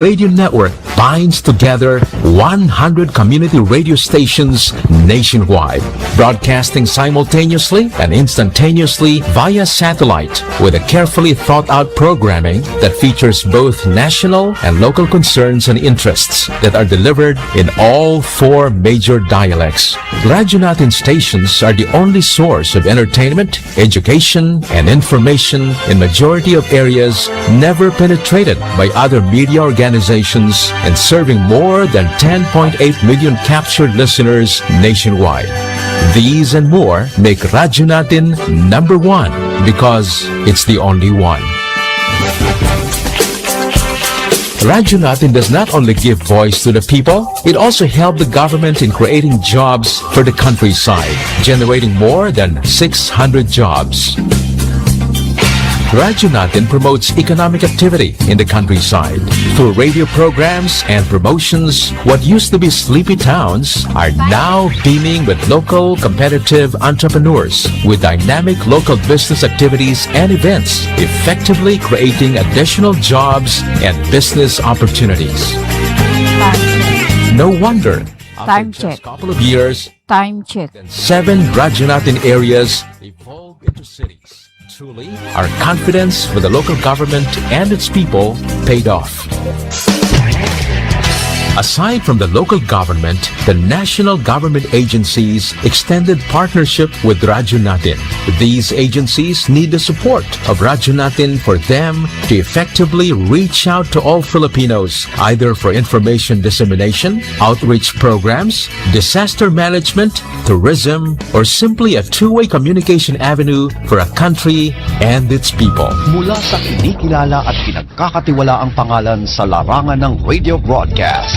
Radio Network binds together 100 community radio stations nationwide, broadcasting simultaneously and instantaneously via satellite with a carefully thought-out programming that features both national and local concerns and interests that are delivered in all 4 major dialects. Radyo Natin stations are the only source of entertainment, education, and information in majority of areas never penetrated by other media organizations and serving more than 10.8 million captured listeners nationwide. These and more make Radyo Natin #1 because it's the only one. Radyo Natin does not only give voice to the people, it also helped the government in creating jobs for the countryside, generating more than 600 jobs. Radyo Natin promotes economic activity in the countryside. Through radio programs and promotions, what used to be sleepy towns are now beaming with local competitive entrepreneurs with dynamic local business activities and events, effectively creating additional jobs and business opportunities. No wonder, Time after just check. a couple of years, Time check. 7 Radyo Natin areas evolved into cities. Truly, our confidence for the local government and its people paid off. Aside from the local government, the national government agencies extended partnership with Radyo Natin. These agencies need the support of Radyo Natin for them to effectively reach out to all Filipinos, either for information dissemination, outreach programs, disaster management, tourism, or simply a two-way communication avenue for a country and its people. Mula sa kinikilala at pinagkakatiwalaang pangalan sa larangan ng radio broadcast,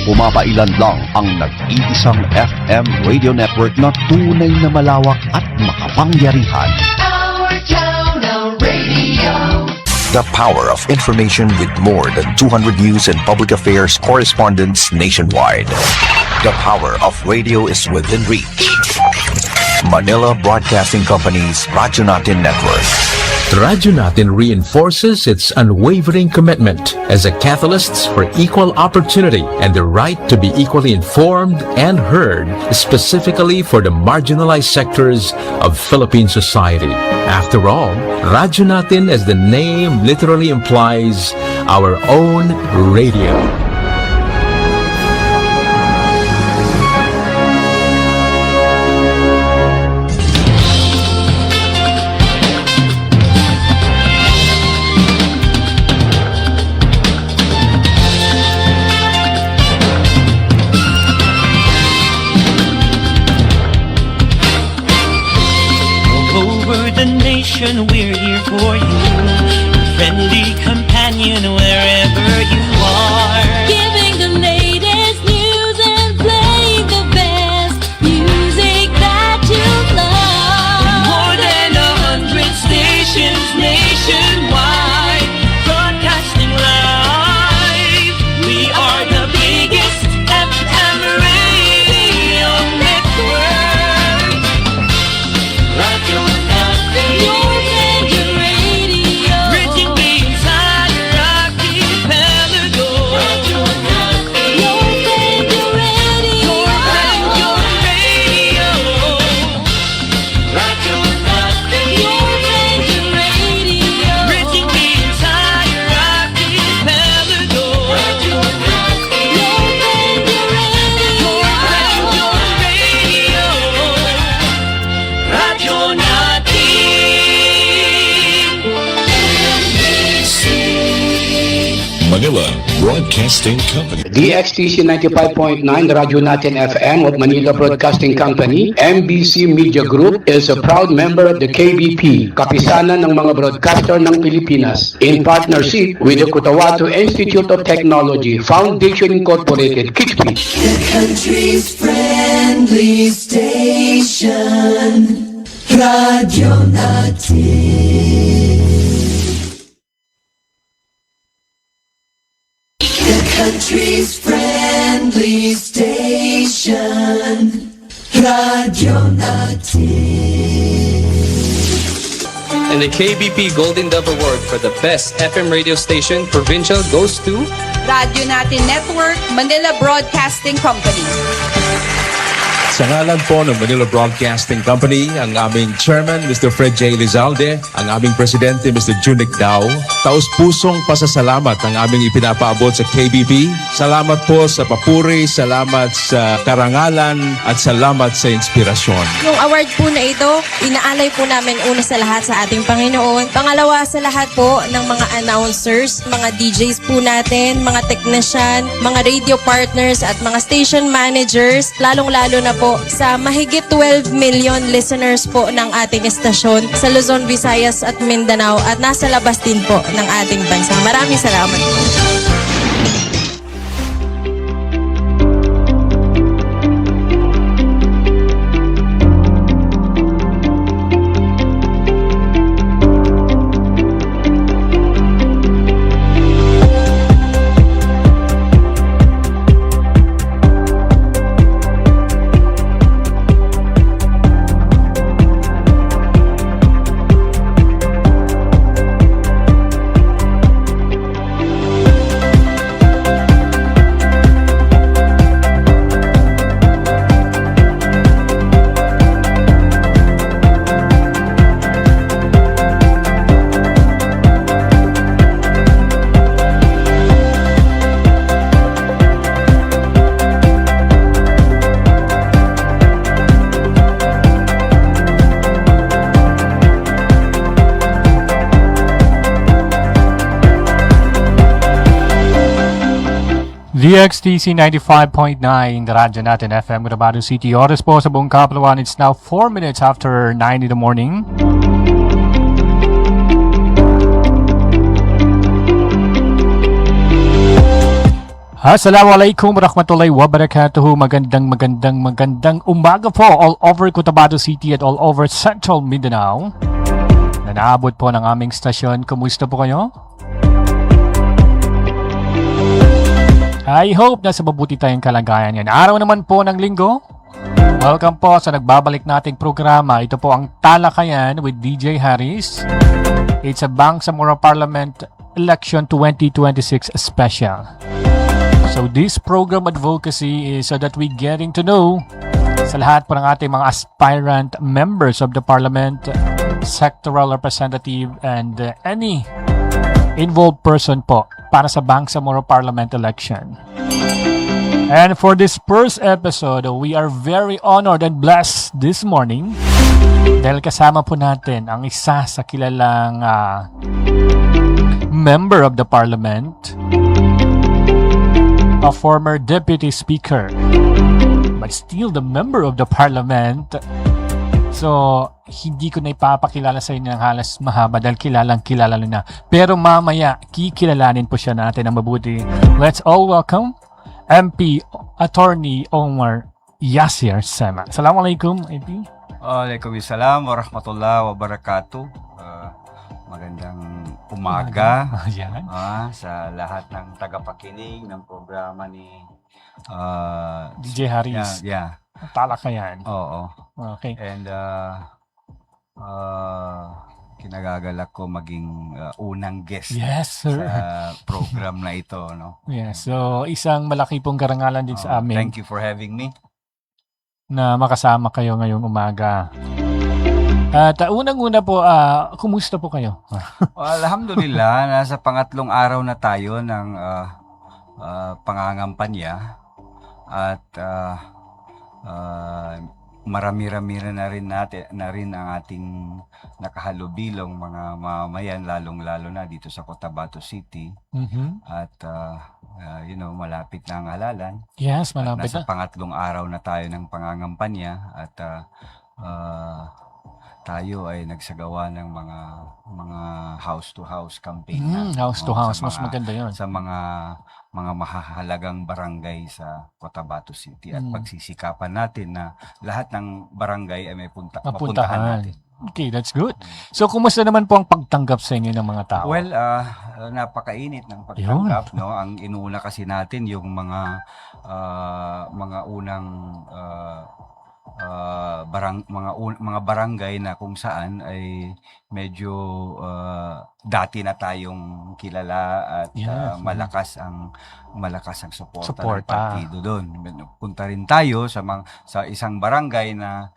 pumapailan lang ang nag-iisang FM radio network na tunay na malawak at makapangyarihan. Our Jonah Radio. The power of information with more than 200 news and public affairs correspondents nationwide. The power of radio is within reach. Manila Broadcasting Company's Radyo Natin Network. Radyo Natin reinforces its unwavering commitment as a catalyst for equal opportunity and the right to be equally informed and heard, specifically for the marginalized sectors of Philippine society. After all, Radyo Natin, as the name literally implies, our own radio. We're here for you, friendly companion wherever you are. Giving the latest news and playing the best music that you love. More than 100 stations nationwide, broadcasting live. We are the biggest FM radio network. Radyo Natin. Your favorite radio. Reaching the entire archipelago. Your favorite radio. Radyo Radio. Radyo Natin. Your favorite radio. Reaching the entire archipelago. Your favorite radio. Radyo Radio. Radyo Natin. Manila Broadcasting Company. DXTC 95.9 Radyo Natin FM of Manila Broadcasting Company, MBC Media Group is a proud member of the KBP, Kapisanan ng mga Broadcaster ng Pilipinas, in partnership with the Cotabato Institute of Technology, Foundation Incorporated, KITPI. The country's friendly station. Radio Natin. The country's friendly station. Radio Natin. And the KBP Golden Dove Award for the best FM radio station provincial goes to Radyo Natin Network, Manila Broadcasting Company. Sa ngalan po ng Manila Broadcasting Company, ang aming Chairman, Mr. Fred J. Lizalde, ang aming Presidente, Mr. Junic Dao, taus-pusong pasasalamat ang aming ipinapaabot sa KBP. Salamat po sa papuri, salamat sa karangalan, at salamat sa inspirasyon. Yung award po na ito, inaalay po namin una sa lahat sa ating Panginoon. Pangalawa sa lahat po ng mga announcers, mga DJs po natin, mga technician, mga radio partners at mga station managers, lalong-lalo na po sa mahigit 12 million listeners po ng ating estasyon sa Luzon, Visayas at Mindanao at nasa labas din po ng ating bansa. Maraming salamat po. DXTC 95.9, Radyo Natin FM, Cotabato City. Oras po sa buong Kapalawan. It's now 4 minutes after 9 in the morning. Assalamualaikum warahmatullahi wabarakatuh. Magandang umaga po all over Cotabato City at all over Central Mindanao. Na naabot po ng aming stasyon. Kumusta po kayo? I hope nasa mabuti tayong kalagayan yan. Araw naman po ng linggo. Welcome po sa nagbabalik nating programa. Ito po ang Talakayan with DJ Harris. It's a Bangsamoro Parliament Election 2026 special. So this program advocacy is so that we getting to know sa lahat po ng ating mga aspirant members of the Parliament, sectoral representative, and any involved person po para sa Bangsamoro Parliament election. And for this first episode, we are very honored and blessed this morning dahil kasama po natin ang isa sa kilalang member of the Parliament, a former deputy speaker, but still the member of the Parliament. So, hindi ko na ipapakilala sa inyo ng halos mahaba dahil kilala na. Pero mamaya, kikilalanin po siya natin ang mabuti. Let's all welcome MP Attorney Omar Yasir Sema. Assalamualaikum, MP. Waalaikumsalam warahmatullahi wabarakatuh. Magandang umaga sa lahat ng tagapakinig ng programa ni DJ Harris. Yeah. Talakayan. Oo. Okay. And kinagagalak ko maging unang guest sa program na ito, no? Yes. So, isang malaki pong karangalan din sa amin. Thank you for having me. Na makasama kayo ngayong umaga. At unang-una po, kumusta po kayo? Alhamdulillah, nasa pangatlong araw na tayo ng pangangampanya at marami-rami na rin ang ating nakahalubilong mga mamamayan, lalong-lalo na dito sa Cotabato City. At malapit na ang halalan. Yes, malapit na. Nasa pangatlong araw na tayo ng pangangampanya at tayo ay nagsagawa ng mga house-to-house campaign. House-to-house, mas maganda yun. Sa mga mahahalagang barangay sa Cotabato City. At pagsisikapan natin na lahat ng barangay ay may mapuntahan natin. Okay, that's good. So, kumusta naman po ang pagtanggap sa inyo ng mga tao? Well, napakainit ng pagtanggap, no? Ang inuna kasi natin yung mga unang mga barangay na kung saan ay medyo dati na tayong kilala at malakas ang suporta ng partido doon. Punta rin tayo sa isang barangay na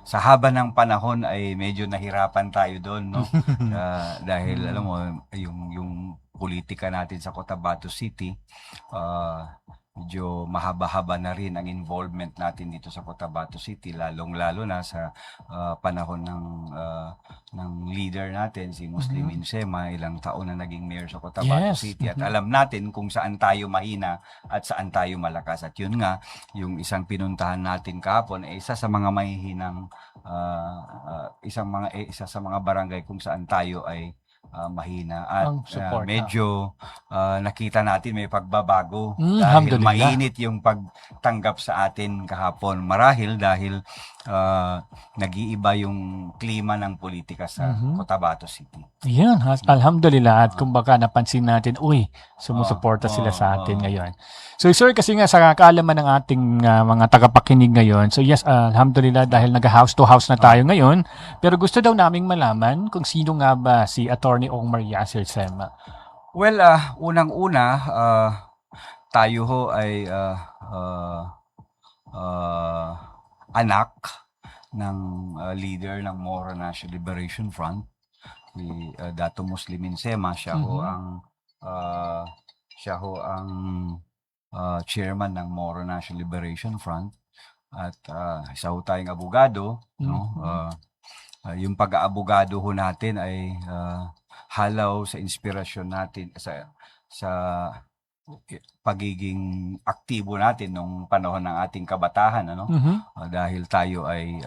sa haba ng panahon ay medyo nahirapan tayo doon, no? Dahil alam mo yung politika natin sa Cotabato City, medyo mahaba-haba na rin ang involvement natin dito sa Cotabato City, lalong-lalo na sa panahon ng leader natin, si Muslim Insema, ilang taon na naging mayor sa Cotabato City, at alam natin kung saan tayo mahina at saan tayo malakas. At yun nga, yung isang pinuntahan natin kahapon ay isa sa mga mahihinang isa sa mga barangay kung saan tayo ay mahina at medyo nakita natin may pagbabago dahil mainit yung pagtanggap sa atin kahapon, marahil dahil nag-iiba yung klima ng politika sa Cotabato City. Yan, alhamdulillah, at kumbaga napansin natin, sumusuporta sila sa atin ngayon. So sir, kasi nga sa kaalaman ng ating mga tagapakinig ngayon, so yes, alhamdulillah, dahil nag-house to house na tayo ngayon, pero gusto daw naming malaman kung sino nga ba si Attorney Ongmar Yasir Sema. Well, unang-una, tayo ho ay anak ng leader ng Moro National Liberation Front, si Dato Muslim Insema. Siya ho ang chairman ng Moro National Liberation Front, at isa ho tayong abogado, no? Yung pag-aabogado ho natin ay halaw sa inspirasyon natin sa pagiging aktibo natin nung panahon ng ating kabataan, ano? Dahil tayo ay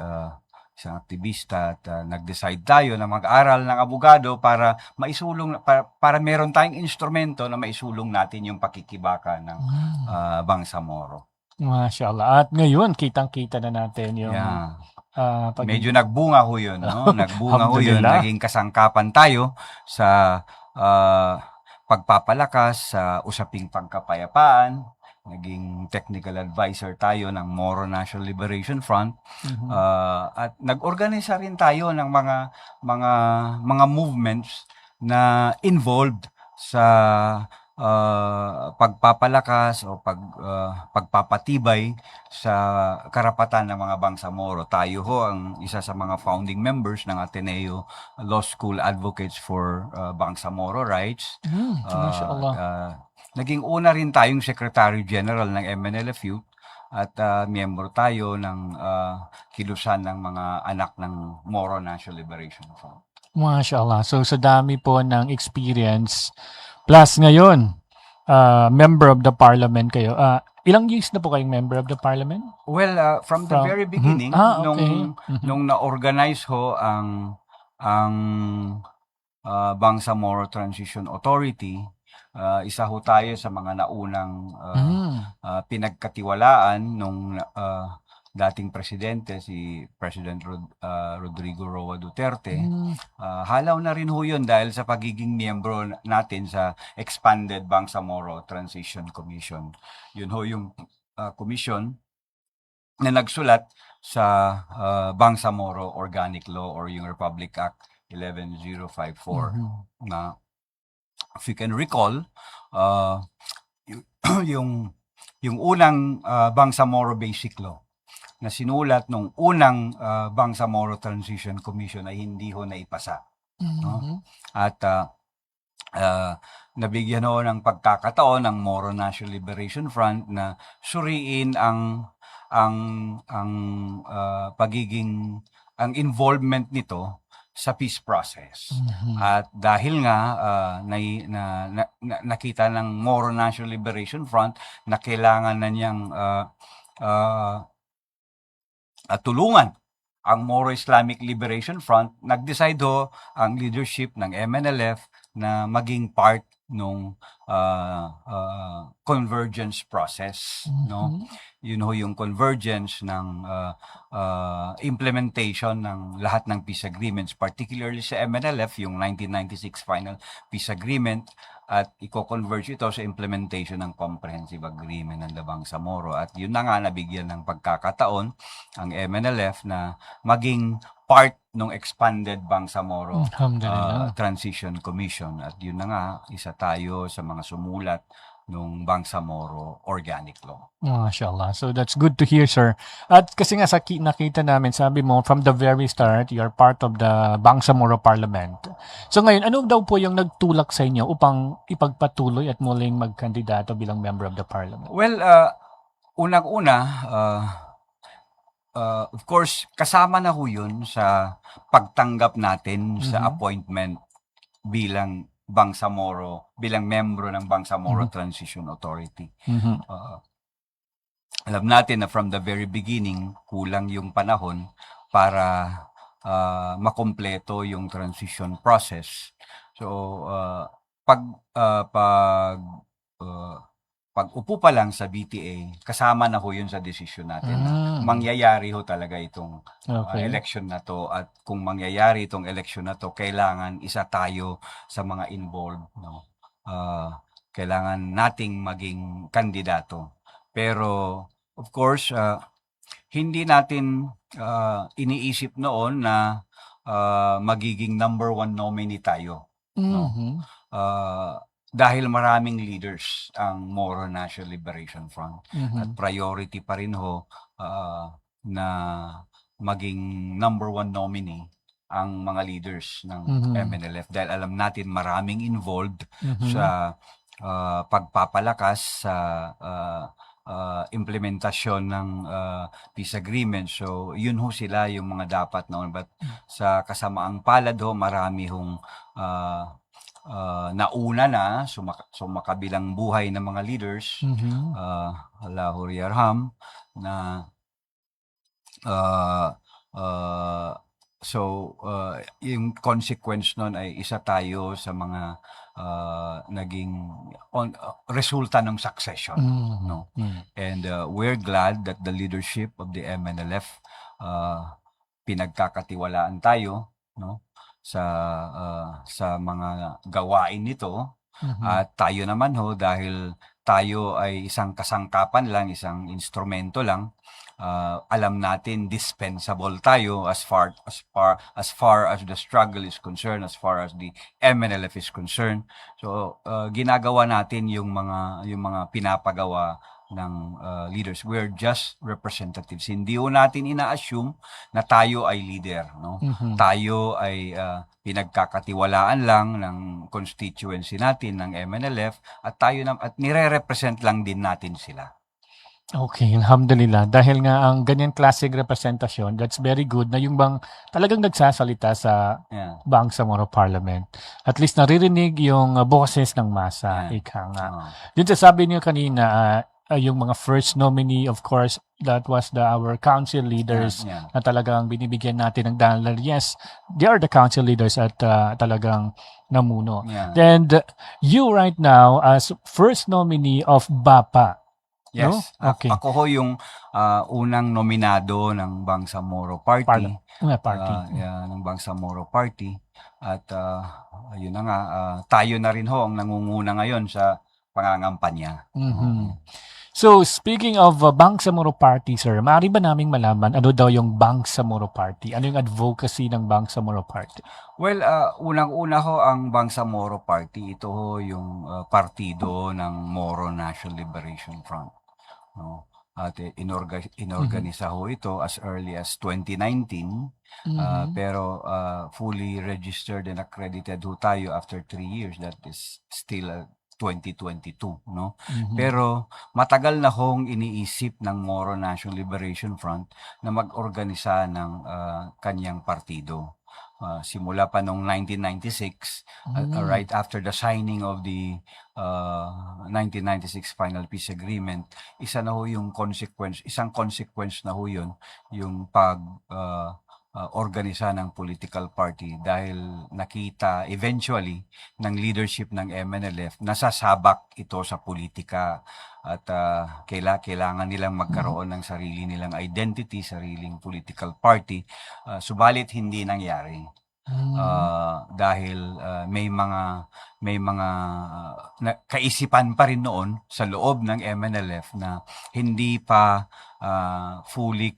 isang aktivista at nag-decide tayo na mag-aral ng abogado para maisulong para meron tayong instrumento na maisulong natin yung pakikibaka ng Bangsamoro. Mashallah. At ngayon kitang-kita na natin yung medyo nagbunga ho yun, no? Nagbunga ho yun, naging kasangkapan tayo sa pagpapalakas sa usaping pagkapayapaan. Naging technical advisor tayo ng Moro National Liberation Front, at nag-organisa rin tayo ng mga movements na involved sa pagpapalakas o pagpapatibay sa karapatan ng mga Bangsamoro. Tayo ho ang isa sa mga founding members ng Ateneo Law School Advocates for Bangsamoro Rights. Naging una rin tayong Secretary General ng MNLF Youth, at miyembro tayo ng kilusan ng mga anak ng Moro National Liberation Front. Mashallah. So sa dami po ng experience, plus ngayon, member of the parliament kayo. Ilang years na po kayong member of the parliament? Well, from the very beginning, nung na-organize ho ang Bangsamoro Transition Authority, isa ho tayo sa mga naunang pinagkatiwalaan nung dating presidente, si President Rodrigo Roa Duterte. Halaw na rin ho yun dahil sa pagiging miyembro natin sa Expanded Bangsamoro Transition Commission. Yun ho yung commission na nagsulat sa Bangsamoro Organic Law or yung Republic Act 11054 na, if you can recall, yung unang Bangsamoro Basic Law na sinulat nung unang Bangsamoro Transition Commission ay hindi ho naipasa. No? At nabigyan ho ng pagkakataon ng Moro National Liberation Front na suriin ang involvement nito sa peace process. At dahil nga nakita ng Moro National Liberation Front na kailangan na niyang tulungan ang Moro Islamic Liberation Front, nag-decide ho ang leadership ng MNLF na maging part nung convergence process, no? yun ho yung convergence ng implementation ng lahat ng peace agreements, particularly sa MNLF, yung 1996 final peace agreement, at i-converge ito sa implementation ng comprehensive agreement ng Bangsamoro. At yun na nga, nabigyan ng pagkakataon ang MNLF na maging part ng expanded Bangsamoro Alhamdulillah. Transition Commission. At yun na nga, isa tayo sa mga sumulat nung Bangsamoro Organic Law. Mashallah. So that's good to hear, sir. At kasi nga nakita namin, sabi mo, from the very start, you're part of the Bangsamoro Parliament. So ngayon, ano daw po yung nagtulak sa inyo upang ipagpatuloy at muling magkandidato bilang member of the Parliament? Well, unang-una, of course, kasama na ho yun sa pagtanggap natin sa appointment bilang Bangsamoro, bilang membro ng Bangsamoro Transition Authority. Alam natin na from the very beginning, kulang yung panahon para makompleto yung transition process. So, pag upo pa lang sa BTA, kasama na ho yun sa desisyon natin. Mangyayari ho talaga itong election na to, at kung mangyayari itong election na to, kailangan isa tayo sa mga involved. No? Kailangan nating maging kandidato. Pero, of course, hindi natin iniisip noon na magiging number one nominee tayo. No? Dahil maraming leaders ang Moro National Liberation Front, at priority pa rin ho na maging number one nominee ang mga leaders ng MNLF, dahil alam natin maraming involved sa pagpapalakas sa implementasyon ng peace agreement. So yun ho sila yung mga dapat noon, but sa kasamaang palad ho, marami hong nauna na sumakabilang buhay ng mga leaders, Allahu Yarham, na yung consequence nun ay isa tayo sa mga naging resulta ng succession. No? And we're glad that the leadership of the MNLF, pinagkakatiwalaan tayo, no? sa mga gawain nito, at tayo naman ho, dahil tayo ay isang kasangkapan lang, isang instrumento lang, alam natin dispensable tayo as far as the struggle is concerned, as far as the MNLF is concerned. So ginagawa natin yung mga pinapagawa ng leaders. We're just representatives. Hindi ho natin ina-assume na tayo ay leader, no? Tayo ay pinagkakatiwalaan lang ng constituency natin ng MNLF, at nire-represent lang din natin sila. Okay, alhamdulillah. Dahil nga ang ganyan klaseng representasyon, that's very good na yung bang talagang nagsasalita sa Bangsamoro Parliament. At least naririnig yung boses ng masa. Ika nga. Yun sa sabi niyo kanina, yung mga first nominee, of course, that was our council leaders na talagang binibigyan natin ng dahil. Yes, they are the council leaders at talagang namuno. And you right now as first nominee of BAPA. Yes. No? Okay. Ako ho yung unang nominado ng Bangsamoro Party. Ng Bangsamoro Party. At yun na nga, tayo na rin ho ang nangunguna ngayon sa pangangampanya. So, speaking of Bangsamoro Party, sir, maaari ba naming malaman ano daw yung Bangsamoro Party? Ano yung advocacy ng Bangsamoro Party? Well, unang-una ho ang Bangsamoro Party. Ito ho yung partido ng Moro National Liberation Front. No? At inorganisa ho ito as early as 2019. Pero fully registered and accredited ho tayo after 3 years. That is still 2022, no? Pero matagal na hong iniisip ng Moro National Liberation Front na mag-organisa ng kanyang partido. Simula pa noong 1996, right after the signing of the 1996 Final Peace Agreement, isang consequence na ho yun, yung organisa ng political party dahil nakita eventually ng leadership ng MNLF nasasabak ito sa politika at kailangan nilang magkaroon ng sarili nilang identity, sariling political party. Subalit hindi nangyari. Dahil may mga kaisipan pa rin noon sa loob ng MNLF na hindi pa fully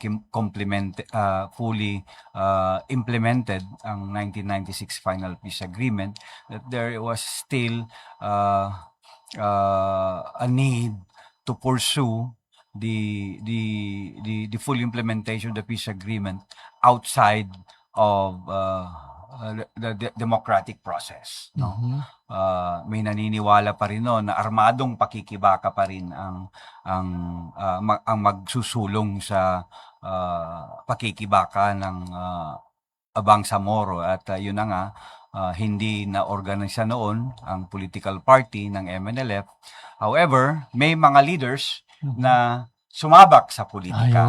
implemented ang 1996 final peace agreement, that there was still a need to pursue the full implementation of the peace agreement outside of the democratic process, no? May naniniwala pa rin noon na armadong pakikibaka pa rin ang magsusulong sa pakikibaka ng Bangsamoro at yun na nga, hindi na organisa noon ang political party ng MNLF. However, may mga leaders na sumabak sa politika.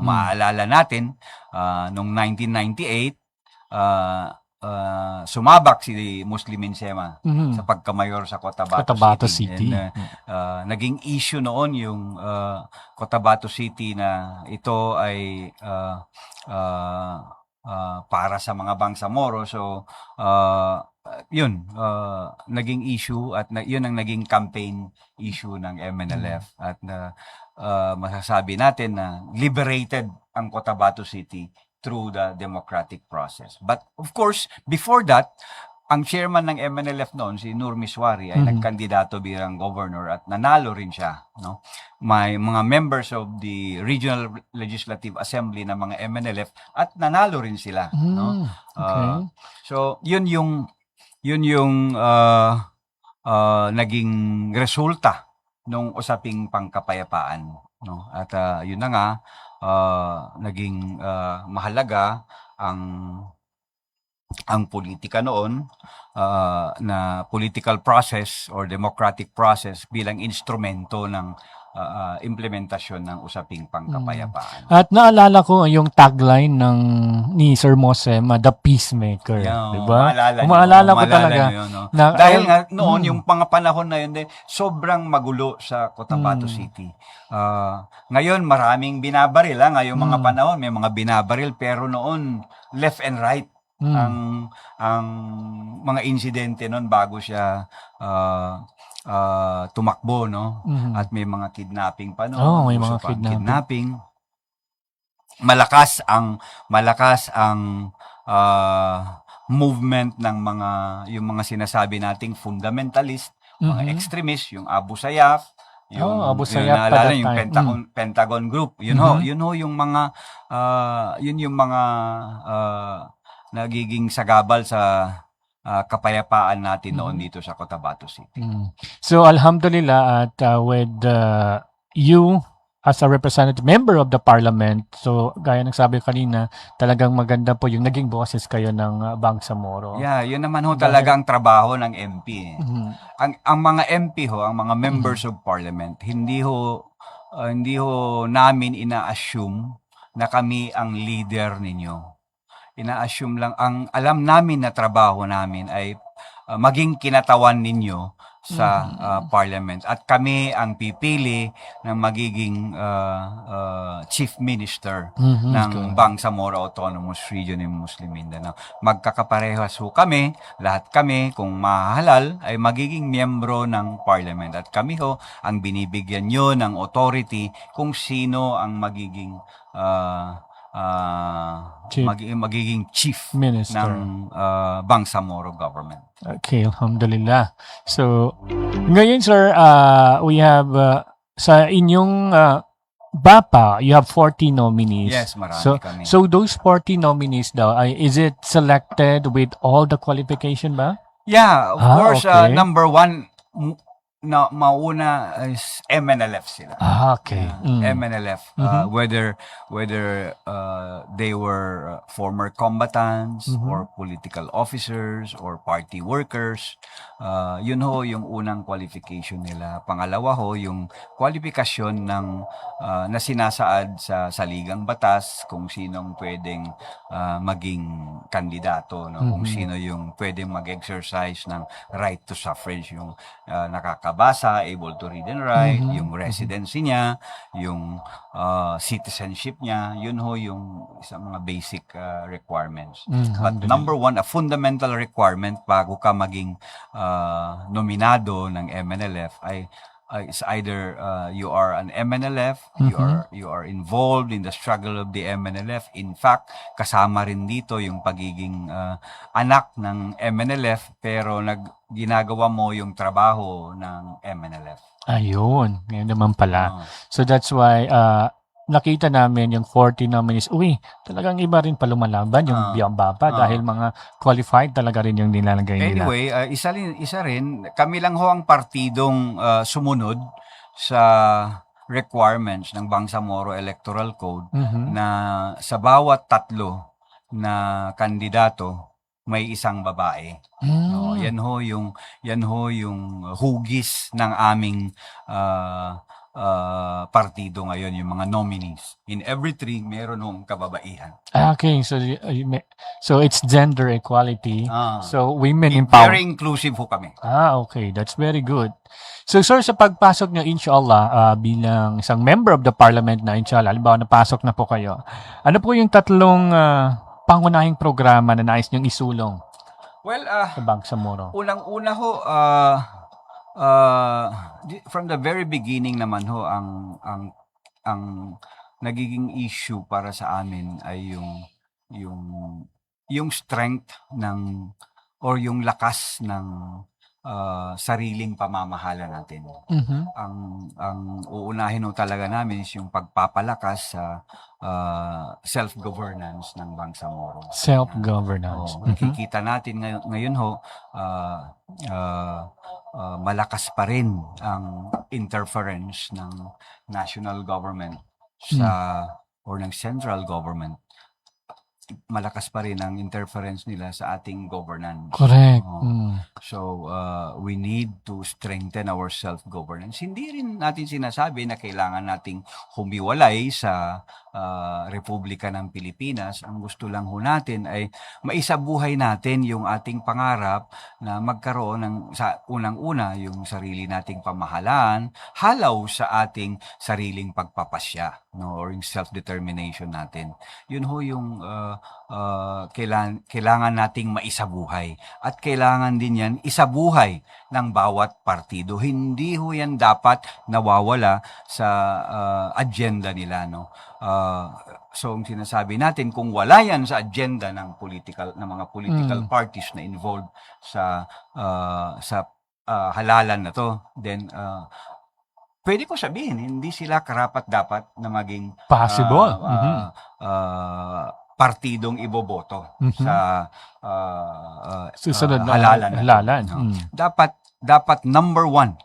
Maaalala natin, noong 1998, sumabak si Muslimin Sema sa pagkamayor sa Cotabato City. And, naging issue noon yung Cotabato City na ito ay para sa mga Bangsamoro. So, yun, naging issue at yun ang naging campaign issue ng MNLF. At masasabi natin na liberated ang Cotabato City through the democratic process. But of course, before that, ang chairman ng MNLF noon, si Nur Miswari, ay nagkandidato bilang governor at nanalo rin siya. No? May mga members of the Regional Legislative Assembly ng mga MNLF at nanalo rin sila. No? So, yun yung naging resulta ng usaping pangkapayapaan. No? At yun na nga, naging mahalaga ang politika noon na political process or democratic process bilang instrumento ng implementasyon ng usaping pangkapayapaan. At naalala ko yung tagline ni Sir Mosema, The Peacemaker, di ba? Maalala ko talaga. Dahil nga noon yung panahon na yun, sobrang magulo sa Cotabato City. Ngayon maraming binabaril, ngayong mga panahon may mga binabaril, pero noon left and right ang mga insidente noon bago siya tumakbo, no? At may mga kidnapping pa noon. May mga kidnapping. Malakas ang movement ng yung mga sinasabi nating fundamentalist, mga extremist, yung Abu Sayyaf, Abu Sayyaf pa that yung time. Pentagon Group. Yun yung mga nagiging sagabal sa kapayapaan natin noon dito sa Cotabato City. So alhamdulillah, at with you as a representative member of the parliament, so gaya ng sabi kanina, talagang maganda po yung naging boses kayo ng Bangsamoro. Yeah, yun naman talaga ang trabaho ng MP. Ang mga MP ang mga members of parliament, hindi ho namin ina-assume na kami ang leader ninyo. Ina-assume lang, ang alam namin na trabaho namin ay maging kinatawan ninyo sa parliament. At kami ang pipili ng magiging chief minister ng Bangsamoro Autonomous Region in Muslim Mindanao. Magkakaparehas ho kami, lahat kami, kung mahalal, ay magiging miyembro ng parliament. At kami ho ang binibigyan nyo ng authority kung sino ang magiging magiging chief minister ng Bangsamoro government. Okay, alhamdulillah. So, ngayon sir, we have sa inyong BAPA, you have 40 nominees. Yes, marami kami. So those 40 nominees daw, is it selected with all the qualification ba? Yeah, of course. Okay. Number one, na mauna is MNLF sila. Okay. MNLF, whether they were former combatants or political officers or party workers, yun ho yung unang qualification nila. Pangalawa ho yung kwalifikasyon ng na sinasaad sa saligang batas kung sinong pwedeng maging kandidato, no? Kung sino yung pwedeng mag-exercise ng right to suffrage, yung nakakabasa, able to read and write, yung residency niya, yung citizenship niya, yun ho yung isang mga basic requirements. But number one, a fundamental requirement bago ka maging nominado ng MNLF ay is either you are an MNLF, you are involved in the struggle of the MNLF. In fact, kasama rin dito yung pagiging anak ng MNLF pero ginagawa mo yung trabaho ng MNLF. Ayun, ngayon naman pala. So that's why nakita namin yung 40 nominees. Uy, talagang iba rin pa lumalaban yung Biambaba dahil mga qualified talaga rin yung nilalagay nila. Anyway, isa rin, kami lang ho ang partidong sumunod sa requirements ng Bangsamoro Electoral Code na sa bawat tatlo na kandidato may isang babae. No, yan ho yung hugis ng aming partido ngayon, yung mga nominees. In every three, meron hong kababaihan. Okay, so it's gender equality. So women empowerment. Very inclusive ho kami. Okay, that's very good. So sir, sa pagpasok niyo inshallah bilang isang member of the parliament na inshallah, halimbawa napasok na po kayo. Ano po yung tatlong pangunahing programa na nais niyong isulong? Well, sa Bangsamoro. Unang-una ho, from the very beginning naman ho, ang nagiging issue para sa amin ay yung strength ng or yung lakas ng sariling pamamahala natin. Ang uunahin ho talaga namin is yung pagpapalakas sa self-governance ng Bangsamoro. Self-governance. Nakikita natin ngayon ho, malakas pa rin ang interference ng national government or ng central government. Malakas pa rin ang interference nila sa ating governance. Correct. So, we need to strengthen our self-governance. Hindi rin natin sinasabi na kailangan nating humiwalay sa Republika ng Pilipinas. Ang gusto lang ho natin ay maisabuhay natin yung ating pangarap na magkaroon ng sa unang-una yung sarili nating pamahalaan, halaw sa ating sariling pagpapasya, no, or yung self-determination natin. Yun ho yung kailangan nating maisabuhay. At kailangan din yan isabuhay ng bawat partido. Hindi ho yan dapat nawawala sa agenda nila, no. So ang sinasabi natin, kung wala yan sa agenda ng mga political parties na involved sa halalan na to, then pwede ko sabihin, hindi sila karapat-dapat na maging possible partidong iboboto sa susunod na halalan. Dapat number one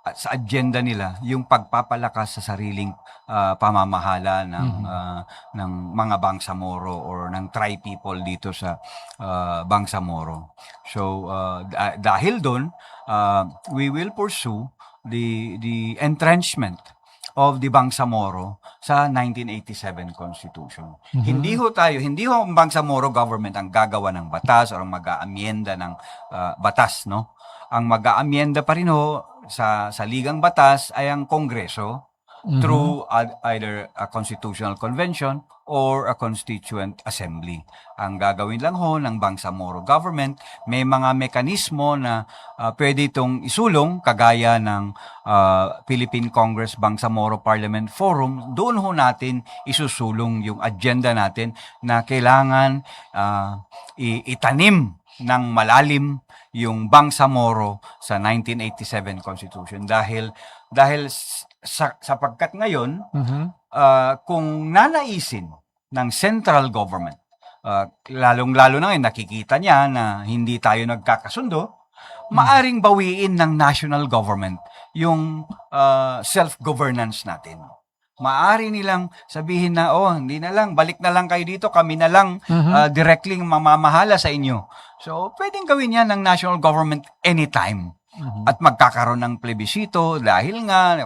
sa agenda nila yung pagpapalakas sa sariling pamamahala ng mga Bangsamoro or ng tri-people dito sa Bangsamoro. So dahil doon, we will pursue the entrenchment of the Bangsamoro sa 1987 Constitution. Hindi ho ang Bangsamoro government ang gagawa ng batas o ang mag-aamyenda ng batas, no? Ang mag-aamyenda pa rin ho sa ligang batas ay ang Kongreso through either a constitutional convention or a constituent assembly. Ang gagawin lang ho ng Bangsamoro government, may mga mekanismo na pwede itong isulong kagaya ng Philippine Congress Bangsamoro Parliament Forum. Doon ho natin isusulong yung agenda natin na kailangan itanim ng malalim yung Bangsamoro sa 1987 Constitution dahil sapagkat ngayon kung nanaisin ng central government, lalong-lalo na ngayon nakikita niya na hindi tayo nagkakasundo, maaring bawiin ng national government yung self-governance natin. Maari nilang sabihin na, hindi na lang, balik na lang kayo dito, kami na lang directly mamamahala sa inyo. So, pwedeng gawin yan ng national government anytime. At magkakaroon ng plebisito dahil nga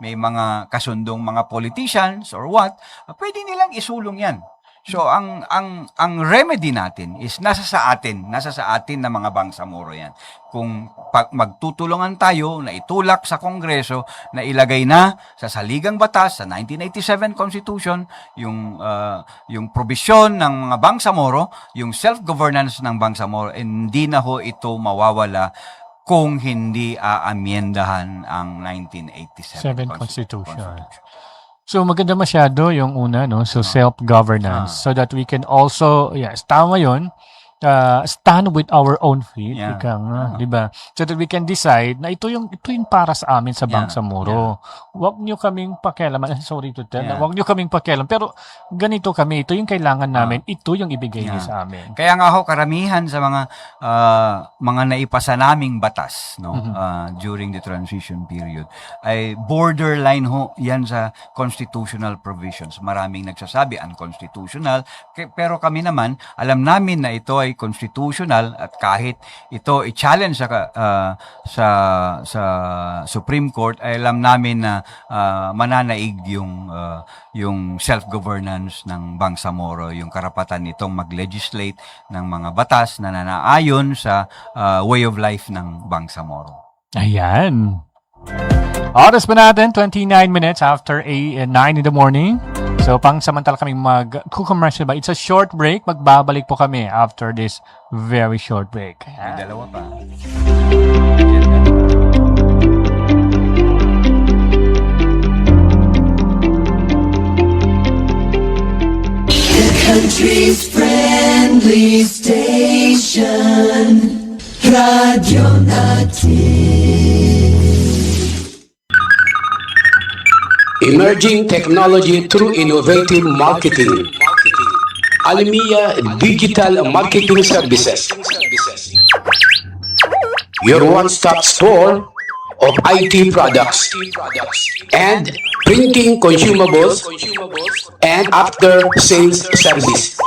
may mga kasundong mga politicians or what, pwede nilang isulong yan. So ang remedy natin is nasa sa atin na mga bangsamoro yan. Kung magtutulungan tayo na itulak sa Kongreso na ilagay na sa saligang batas sa 1987 Constitution yung probisyon ng mga bangsamoro, yung self-governance ng bangsamoro, hindi na ho ito mawawala kung hindi aamyendahan ang 1987 Constitution. So maganda masyado yung una, no? So self-governance, so that we can also, yes, tama yun, stand with our own feet, di ba? So that we can decide na ito yung para sa amin sa Bangsamoro. Wag niyo kaming pakialaman. Sorry to tell. Wag niyo kaming pakialam. Pero ganito kami, ito yung kailangan namin, ito yung ibigay niyo sa amin. Kaya nga ho, karamihan sa mga naipasa naming batas, no, during the transition period ay borderline ho yan sa constitutional provisions. Maraming nagsasabi unconstitutional, pero kami naman alam namin na ito ay constitutional at kahit ito i-challenge sa Supreme Court, ay alam namin na mananaig yung self-governance ng Bangsamoro, yung karapatan nitong mag-legislate ng mga batas na nanaayon sa way of life ng Bangsamoro. Ayan. Oras pa natin, 29 minutes after 9 in the morning. So, pang-samantala kami mag-commercial ba? It's a short break. Magbabalik po kami after this very short break. May dalawa pa. The country's friendly station, Radio Natin. Emerging technology through innovative marketing. Almia Digital Marketing Services. Your one-stop store of IT products and printing consumables and after-sales service.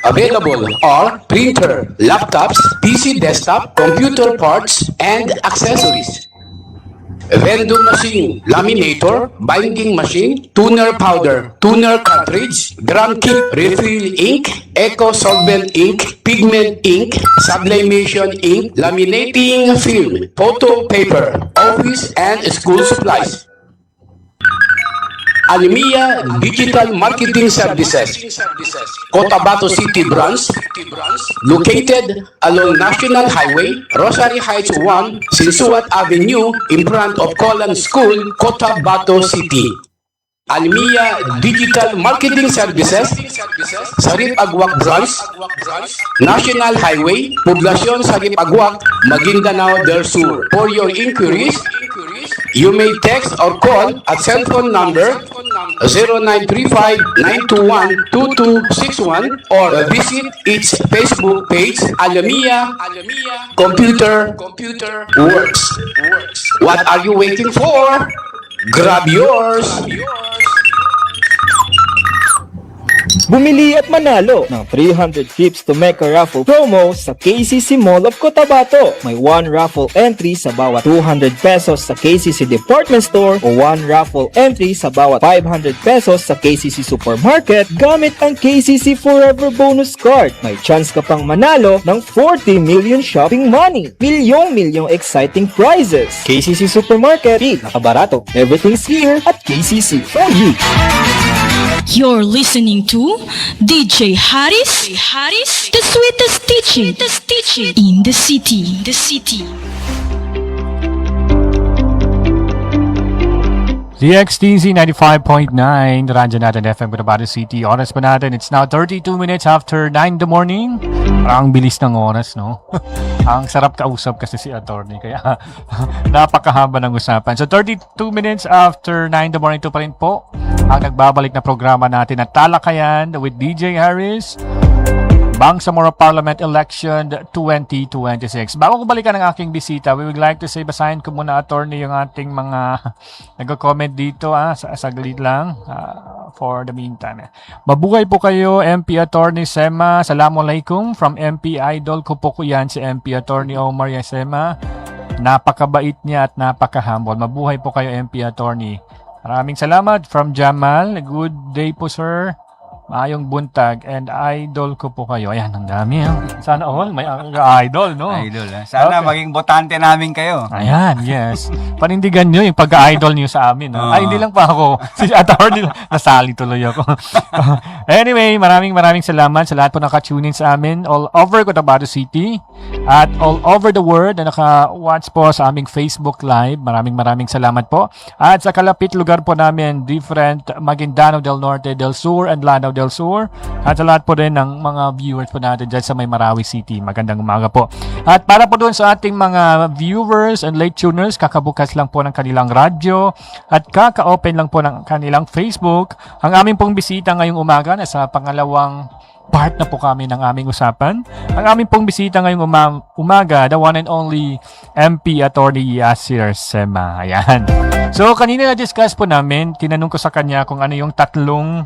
Available are printer, laptops, PC desktop, computer parts, and accessories. Vending machine, laminator, binding machine, tuner powder, tuner cartridge, drum kit, refill ink, eco solvent ink, pigment ink, sublimation ink, laminating film, photo paper, office and school supplies. Almia Digital Marketing Services, Cotabato City Branch, located along National Highway, Rosary Heights 1, Sinsuat Avenue, in front of Colan School, Cotabato City. Almia Digital Marketing Services, Sarip Agwak Branch, National Highway, Poblacion Sarip Agwak, Maguindanao del Sur. For your inquiries, you may text or call at cell phone number 0935-921-2261 or visit its Facebook page, Almia Computer Works. What are you waiting for? Grab yours! Bumili at manalo ng 300 trips to Mecca raffle promo sa KCC Mall of Cotabato. May 1 raffle entry sa bawat 200 pesos sa KCC Department Store o 1 raffle entry sa bawat 500 pesos sa KCC Supermarket gamit ang KCC Forever Bonus Card. May chance ka pang manalo ng 40 million shopping money. Milyong exciting prizes. KCC Supermarket, nakabarato. Everything's here at KCC for you. You're listening to DJ Haris, the sweetest teaching in the city. DXTZ 95.9, Radyo Natin FM, Cotabato City. Oras pa natin, it's now 32 minutes after 9 in the morning. Parang bilis ng oras, no? Ang sarap kausap kasi si attorney, kaya napakahaba ng usapan. So 32 minutes after 9 in the morning, ito pa rin po ang nagbabalik na programa natin na Talakayan with DJ Haris. Bangsamoro Parliament Election 2026. Bago ko balikan ang aking bisita, we would like to say, basahin ko muna, attorney, yung ating mga nag-comment dito, saglit lang, for the meantime. Mabuhay po kayo, MP Attorney Sema. Assalamualaikum from MP Idol ko po yan, si MP Attorney Omar Yasema. Napakabait niya at napaka-humble. Mabuhay po kayo, MP Attorney. Maraming salamat from Jamal. Good day po, sir. Maayong buntag and idol ko po kayo. Ayan, ang dami. Sana all may idol, no? Idol, Sana maging botante namin kayo. Ayan, yes. Panindigan nyo yung pagka-idol nyo sa amin. No? Ay, hindi lang pa ako. Si attorney, nasali tuloy ako. Anyway, maraming salamat sa lahat po naka-tune in sa amin all over Cotabato City at all over the world na naka-watch po sa aming Facebook Live. Maraming salamat po. At sa kalapit lugar po namin, different Maguindanao del Norte, del Sur, and Lanao del Sur. At sa lahat po din ng mga viewers po natin dyan sa may Marawi City. Magandang umaga po. At para po doon sa ating mga viewers and late tuners, kakabukas lang po ng kanilang radyo at kaka-open lang po ng kanilang Facebook. Ang aming pong bisita ngayong umaga na sa pangalawang part na po kami ng aming usapan. Ang aming pong bisita ngayong umaga, the one and only MP Attorney Yasir Sema. Ayan. So, kanina na-discuss po namin, tinanong ko sa kanya kung ano yung tatlong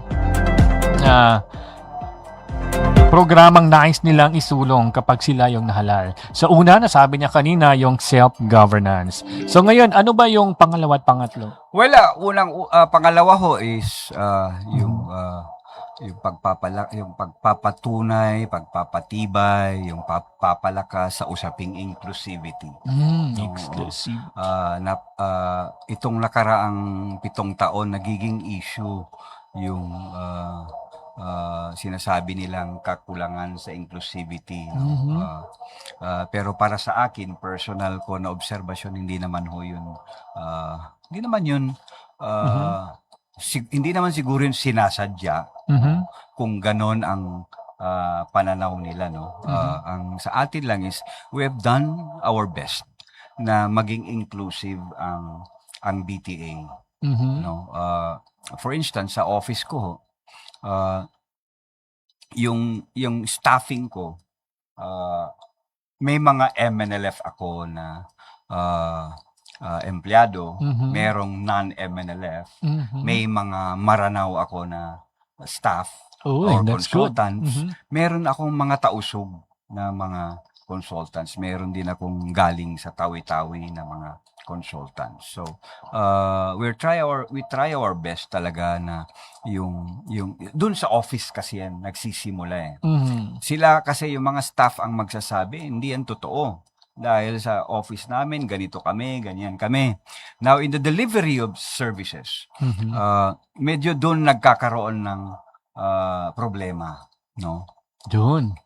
programang nais nilang isulong kapag sila yung nahalal. So, una, nasabi niya kanina yung self-governance. So, ngayon, ano ba yung pangalawa at pangatlo? Well, pangalawa ho is yung pagpapatunay, pagpapatibay, yung pagpapalakas sa usaping inclusivity. Exclusive. Itong nakaraang 7 taon nagiging issue yung sinasabi nilang kakulangan sa inclusivity. Pero para sa akin, personal ko na obserbasyon, hindi naman siguro yun sinasadya kung ganon ang pananaw nila, no. Ang sa atin lang is we have done our best na maging inclusive ang BTA, no. For instance, sa office ko, yung staffing ko, may mga MNLF ako na empleyado, merong non-MNLF, may mga Maranao ako na staff or consultants, meron akong mga tausog na mga consultants, meron din akong galing sa Tawi-Tawi na mga consultants. So, we try our best talaga na yung dun sa office kasi yan nagsisimula . Sila kasi yung mga staff ang magsasabi, hindi yan totoo. Dahil sa office namin, ganito kami, ganyan kami. Now, in the delivery of services, medyo doon nagkakaroon ng problema, no? Doon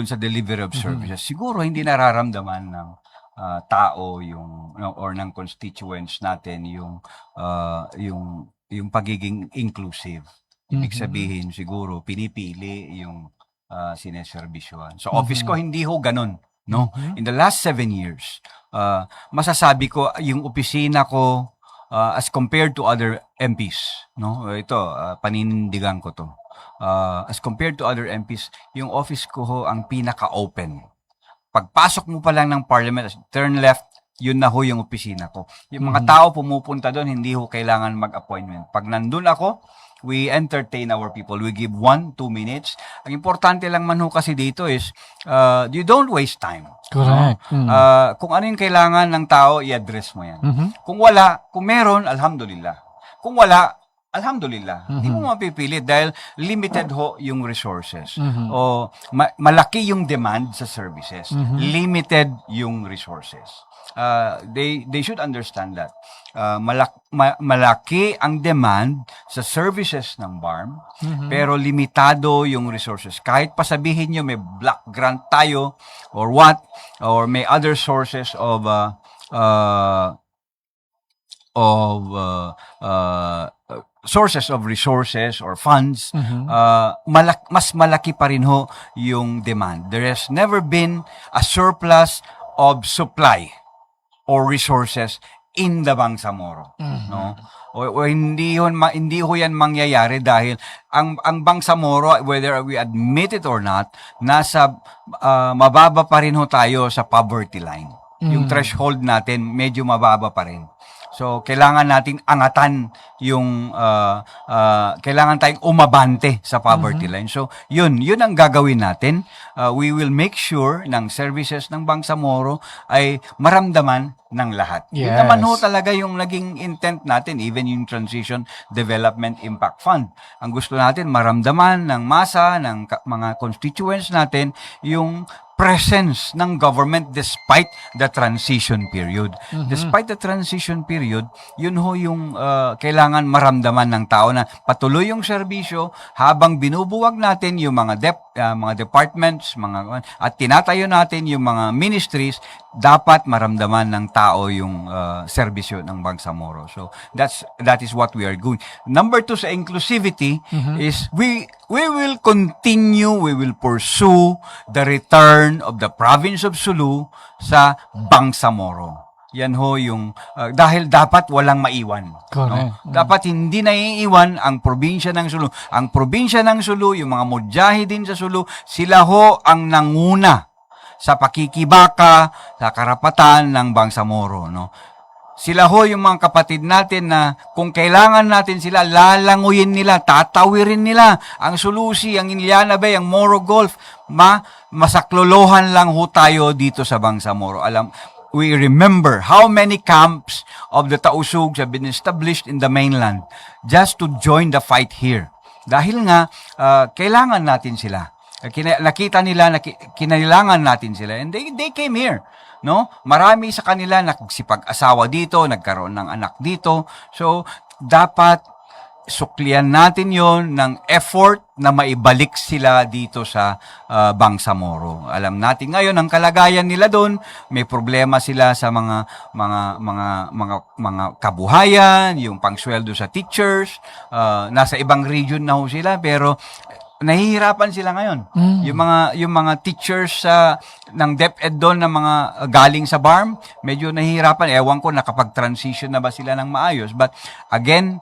sa delivery of services. Siguro hindi nararamdaman ng tao or ng constituents natin yung pagiging inclusive. Ibig sabihin siguro pinipili yung sineservisyohan. So office ko hindi ho ganun. No, in the last 7 years, masasabi ko yung opisina ko as compared to other MPs, no? Ito, panindigan ko to. As compared to other MPs, yung office ko ho ang pinaka-open. Pagpasok mo pa lang ng parliament, turn left, yun na ho yung opisina ko. Yung mga tao pumupunta doon, hindi ho kailangan mag-appointment. Pag nandun ako, we entertain our people. We give 1-2 minutes. Ang importante lang man ho kasi dito is, you don't waste time. Correct. Kung ano yung kailangan ng tao, i-address mo yan. Kung meron, alhamdulillah. Kung wala, alhamdulillah. Hindi mo mapipilit dahil limited ho yung resources. O malaki yung demand sa services. Limited yung resources. They should understand that. Malaki ang demand sa services ng BARM, pero limitado yung resources. Kahit pa sabihin nyo may block grant tayo or what, or may other sources of sources of resources or funds, mas malaki pa rin ho yung demand. There has never been a surplus of supply or resources in the Bangsamoro, no? O hindi ho yan mangyayari dahil ang Bangsamoro, whether we admit it or not, nasa mababa pa rin ho tayo sa poverty line. Yung threshold natin medyo mababa pa rin. So, kailangan nating angatan yung, kailangan tayong umabante sa poverty line. So, yun ang gagawin natin. We will make sure ng services ng Bangsamoro ay maramdaman ng lahat. Yun naman ho talaga yung naging intent natin, even yung Transition Development Impact Fund. Ang gusto natin, maramdaman ng masa, ng mga constituents natin, yung presence ng government despite the transition period. Despite the transition period, yun ho yung kailangan maramdaman ng tao na patuloy yung serbisyo habang binubuwag natin yung mga departments, at tinatayo natin yung mga ministries, dapat maramdaman ng tao yung serbisyo ng Bangsamoro. So that is what we are doing. Number 2 sa inclusivity is we will continue, we will pursue the return of the province of Sulu sa Bangsamoro. Yan ho yung, dahil dapat walang maiwan. No? Dapat hindi naiiwan ang probinsya ng Sulu. Ang probinsya ng Sulu, yung mga mujahidin sa Sulu, sila ho ang nanguna sa pakikibaka, sa karapatan ng Bangsamoro. No? Sila ho yung mga kapatid natin na kung kailangan natin sila, lalanguyin nila, tatawirin nila. Ang Sulusi, ang Iliana Bay, ang Moro Golf, masaklolohan lang ho tayo dito sa Bangsamoro. We remember how many camps of the Tausug have been established in the mainland just to join the fight here. Dahil nga, kailangan natin sila. Nakita nila na kinailangan natin sila. And they came here. No? Marami sa kanila nagsipag-asawa dito, nagkaroon ng anak dito. So, dapat suklian natin yon ng effort na maibalik sila dito sa Bangsamoro. Alam natin ngayon ang kalagayan nila doon, may problema sila sa mga kabuhayan, yung pangsweldo sa teachers, nasa ibang region na ho sila, pero nahihirapan sila ngayon. Yung mga teachers ng DepEd doon na mga galing sa BARM, medyo nahihirapan. Ewan ko nakapag-transition na ba sila ng maayos. But again,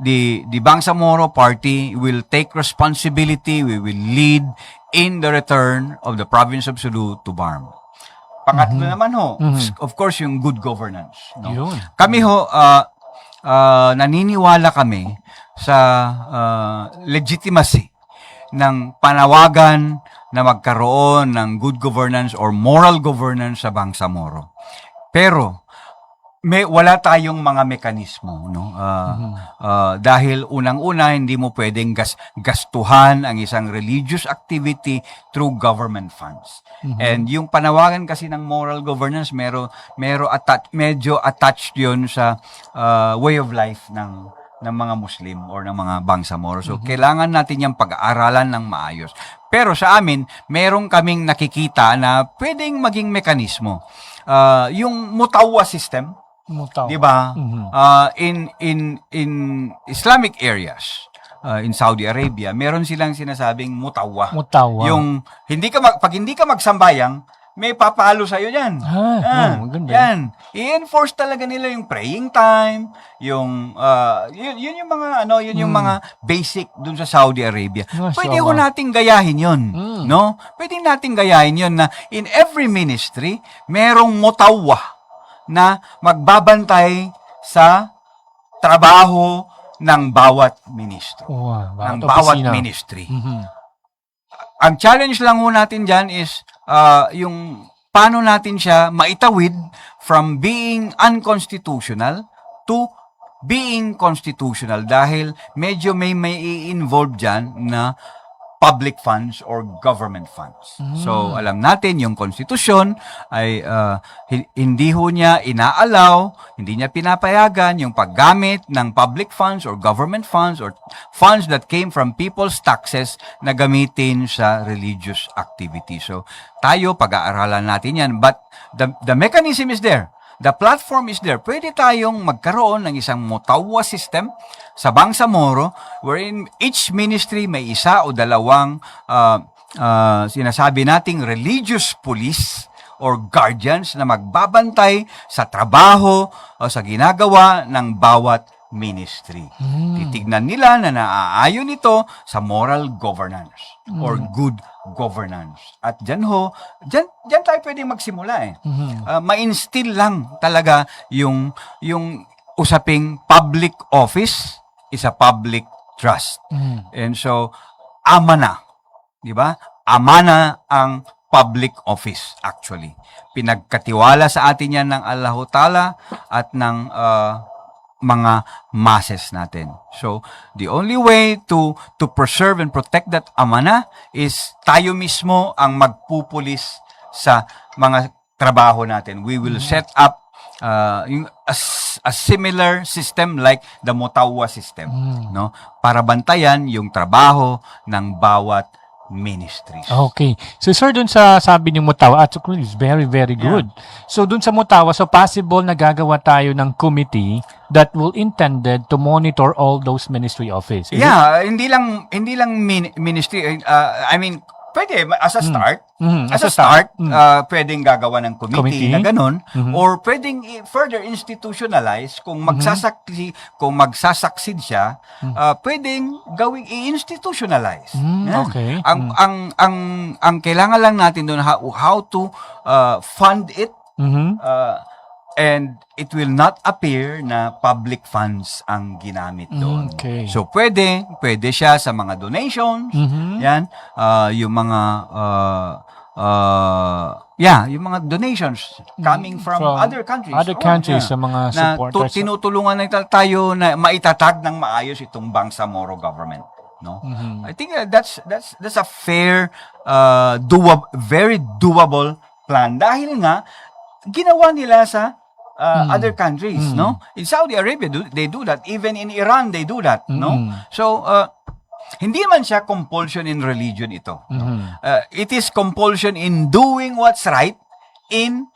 the Bangsamoro Party will take responsibility. We will lead in the return of the province of Sulu to BARM. Pangatlo naman ho, of course, yung good governance. No? Kami ho, naniniwala kami sa legitimacy ng panawagan na magkaroon ng good governance or moral governance sa Bangsamoro. Pero wala tayong mga mekanismo, no? Dahil unang-una hindi mo pwedeng gastuhan ang isang religious activity through government funds. And yung panawagan kasi ng moral governance medyo attached 'yon sa way of life ng mga Muslim or ng mga Bangsamoro. So, kailangan natin yung pag-aaralan ng maayos. Pero sa amin, meron kaming nakikita na pwedeng maging mekanismo. Yung mutawa system, di ba? In Islamic areas, in Saudi Arabia, meron silang sinasabing mutawa. Yung pag hindi ka magsambayang, may papalo sa'yo dyan. Yan. I-enforce talaga nila yung praying time, yun yung mga, yun yung mga basic dun sa Saudi Arabia. Pwede ko nating gayahin yun. No? Pwede nating gayahin yun na in every ministry, merong mutawa na magbabantay sa trabaho ng bawat ministro. Ng bawat ministry. Ang challenge lang ho natin dyan is yung paano natin siya maitawid from being unconstitutional to being constitutional dahil medyo may i-involve dyan na public funds or government funds. So, alam natin yung konstitusyon ay hindi ho niya inaalaw, hindi niya pinapayagan yung paggamit ng public funds or government funds or funds that came from people's taxes na gamitin sa religious activity. So, tayo, pag-aaralan natin yan. But the mechanism is there. The platform is there. Pwede tayong magkaroon ng isang mutawa system sa Bangsamoro wherein each ministry may isa o dalawang sinasabi nating religious police or guardians na magbabantay sa trabaho o sa ginagawa ng bawat ministry. Titignan nila na naaayon ito sa moral governance or good governance. At dyan tayo pwedeng magsimula ma-instill lang talaga yung usaping public office is a public trust. And so, ama na. Di ba? Ama na ang public office, actually. Pinagkatiwala sa atin yan ng Allah Ta'ala at ng mga masses natin. So, the only way to preserve and protect that amana is tayo mismo ang magpupulis sa mga trabaho natin. We will set up a similar system like the Mutawa system, no? Para bantayan yung trabaho ng bawat ministries. Okay. So sir, dun sa sabi ni Mutawa, at is very, very good. So dun sa Mutawa, so possible na gagawa tayo ng committee that will intended to monitor all those ministry office. Is hindi lang ministry, I mean, pwede as a start. As a start, pwedeng gagawa ng committee na ganun, or pwedeng further institutionalize kung magsasaksid siya, pwedeng gawing i-institutionalize. Okay. Ang kailangan lang natin doon how to fund it, and it will not appear na public funds ang ginamit doon. Okay. So pwede siya sa mga donations, yan, yung mga yung mga donations coming from other countries. Other countries, sa mga supporters. Na tinutulungan na tayo na maitatag ng maayos itong Bangsamoro government. No? I think that's a fair, very doable plan. Dahil nga, ginawa nila sa other countries, no? In Saudi Arabia, they do that. Even in Iran, they do that, no? So, hindi man siya compulsion in religion ito. It is compulsion in doing what's right in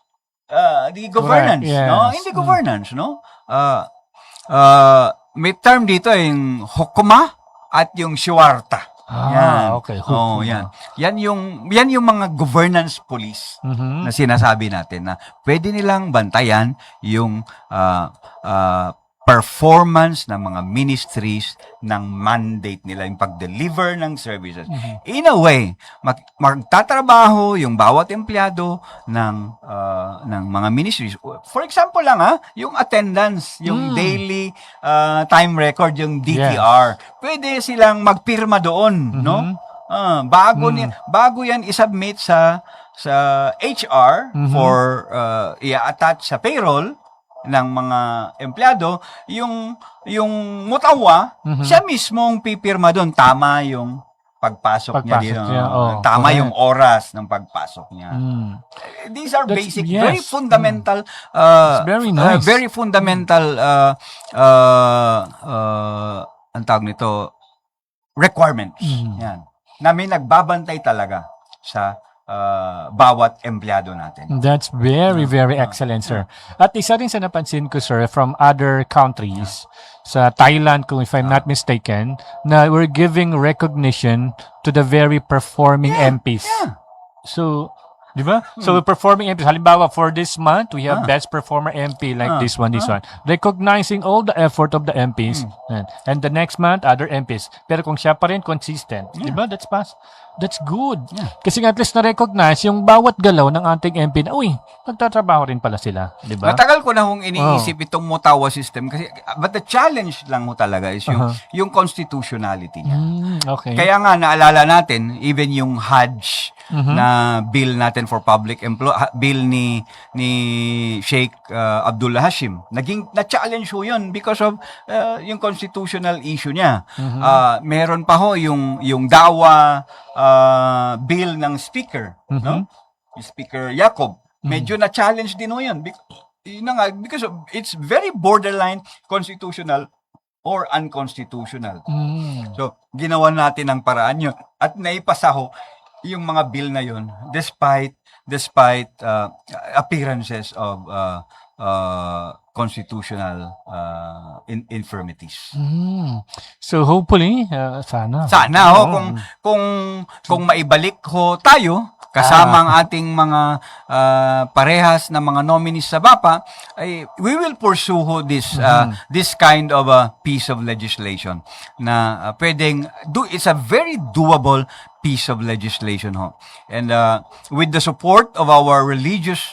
the governance, Yes. no? In the governance, no? May term dito yung hukma at yung shiwarta. Okay. Yan. Yan yung mga governance police na sinasabi natin na pwede nilang bantayan yung performance ng mga ministries ng mandate nila, yung pag-deliver ng services. In a way, magtatrabaho yung bawat empleyado ng mga ministries. For example lang yung attendance, yung daily time record, yung DTR. Pwede silang magpirma doon, no? Bago yan isubmit sa HR for i-attach sa payroll ng mga empleyado, yung Mutawa, siya mismong pipirma doon. Tama yung pagpasok niya dito. Tama yung oras ng pagpasok niya. These are basic, very fundamental, very nice. Very fundamental, ang tawag nito, requirements. Yan. Na may nagbabantay talaga sa bawat empleyado natin. That's very, very excellent, sir. At isa rin sa napansin ko, sir, from other countries, sa Thailand, kung if I'm not mistaken, na we're giving recognition to the very performing MPs. So, di ba? So, performing MPs, halimbawa, for this month, we have best performer MP like this one. Recognizing all the effort of the MPs. And the next month, other MPs. Pero kung siya pa rin consistent, di ba? That's good. Kasi nga at least na-recognize yung bawat galaw ng ating MP na, nagtatrabaho rin pala sila. Di ba? Matagal ko na hong iniisip itong Mutawa system kasi, but the challenge lang ho talaga is yung constitutionality niya. Okay. Kaya nga, naalala natin, even yung Hajj na bill natin for public bill ni Sheikh Abdullah Hashim, na-challenge ho yun because of yung constitutional issue niya. Meron pa ho yung dawa bill ng speaker, no? Speaker Jacob. Medyo na-challenge din ho yun. Because it's very borderline constitutional or unconstitutional. So, ginawa natin ang paraan yun. At naipasa ho yung mga bill na yun despite appearances of constitutional infirmities. So hopefully, sana. Sana kung maibalik ho tayo kasama ang ating mga parehas na mga nominees sa BAPA, ay we will pursue ho this kind of a piece of legislation na pwedeng it's a very doable piece of legislation ho. And with the support of our religious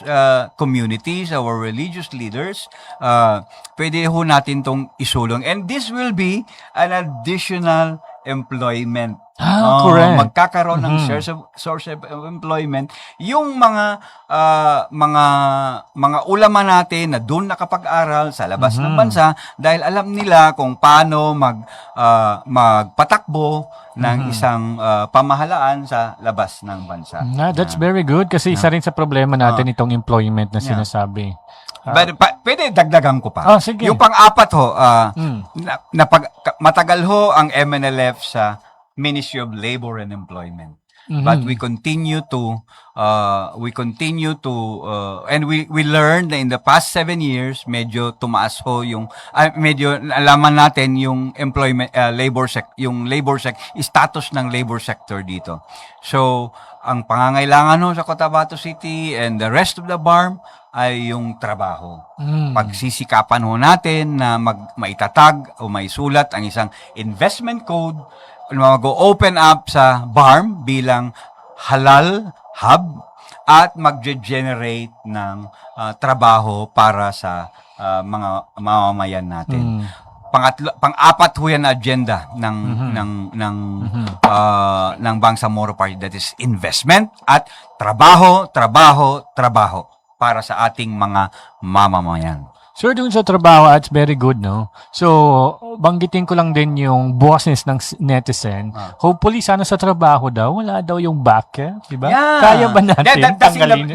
communities, our religious leaders, pwede ho natin tong isulong. And this will be an additional employment. Correct. Magkakaroon ng source of employment yung mga ulama natin na doon nakapag-aral sa labas ng bansa dahil alam nila kung paano magpatakbo ng isang pamahalaan sa labas ng bansa. That's very good kasi isa rin sa problema natin itong employment na sinasabi. But pwede dagdagan ko pa. Sige. Yung pang-apat ho, matagal ho ang MNLF sa Ministry of Labor and Employment. But we continue to and we learned na in the past 7 years medyo tumaas ho yung medyo alaman natin yung employment status ng labor sector dito. So ang pangangailangan ho sa Cotabato City and the rest of the BARM ay yung trabaho. Pagsisikapan ho natin na maitatag o maisulat ang isang investment code mag-open up sa BARM bilang halal hub at mag-generate ng trabaho para sa mga mamamayan natin. Pang-apat ho yan na agenda ng Bangsamoro Party, that is investment at trabaho para sa ating mga mamamayan. Sir, dun sa trabaho, it's very good, no? So, banggitin ko lang din yung business ng netizen. Hopefully, sana sa trabaho daw, wala daw yung backer, di ba? Yeah. Kaya ba natin tanggalin?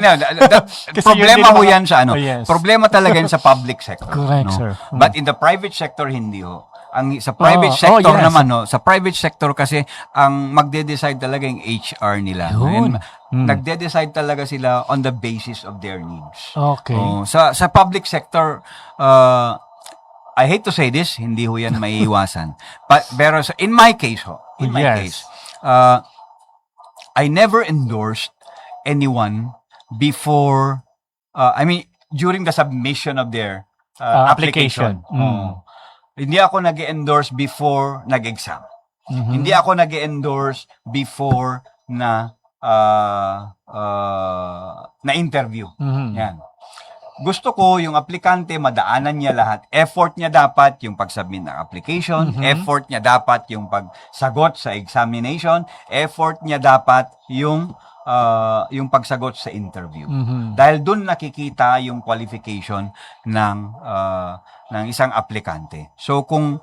Problema ho yan sa problema talaga yan sa public sector. Correct, no? sir. But in the private sector, hindi ho. Sa private sector naman, no? Sa private sector kasi, ang magde-decide talaga yung HR nila. Yun. Nagde-decide talaga sila on the basis of their needs. Okay. Sa public sector, I hate to say this, hindi ho yan maiiwasan. Pero in my case, I never endorsed anyone before, during the submission of their application. Hindi ako nag-endorse before nag-exam. Hindi ako nag-endorse before na interview. Yan. Gusto ko yung aplikante madaanan niya lahat. Effort niya dapat yung pag-submit ng application, effort niya dapat yung pagsagot sa examination, effort niya dapat yung pagsagot sa interview. Dahil doon nakikita yung qualification ng isang aplikante. So kung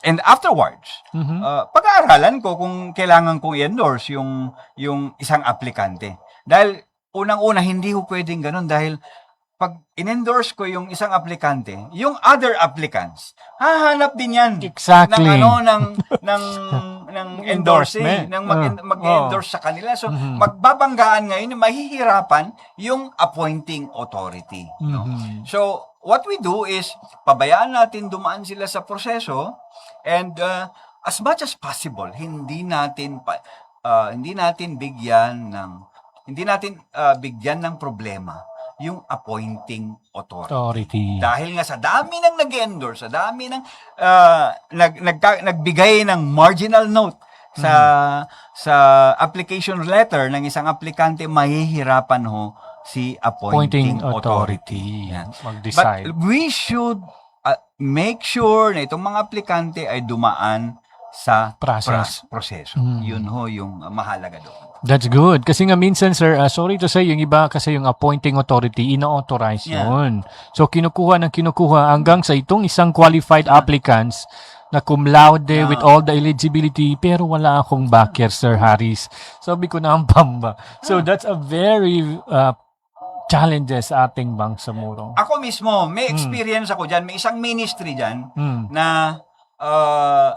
and afterwards, pag-aaralan ko kung kailangan kong i-endorse yung isang aplikante. Dahil unang-una hindi ko pwedeng ganun dahil pag in-endorse ko yung isang aplikante, yung other applicants, hahanap din yan exactly. ng endorsing, ng mag-endorse sa kanila. So, magbabanggaan ngayon, mahihirapan yung appointing authority. No? So, what we do is, pabayaan natin dumaan sila sa proseso and as much as possible, hindi natin bigyan ng problema yung appointing authority. Dahil nga sa dami ng nag-endorse, sa dami ng nagbigay ng marginal note sa application letter ng isang aplikante, mahihirapan ho si appointing authority. Mag-decide. But we should make sure na itong mga aplikante ay dumaan sa proseso. Yun ho yung mahalaga doon. That's good. Kasi nga minsan, sir, sorry to say, yung iba kasi yung appointing authority, ina-authorize yun. So, kinukuha hanggang sa itong isang qualified applicants na cum laude with all the eligibility, pero wala akong backer, Sir Harris. Sabi ko na ang pamba. So, that's a very challenges sa ating Bangsamoro. Ako mismo, may experience ako dyan. May isang ministry dyan na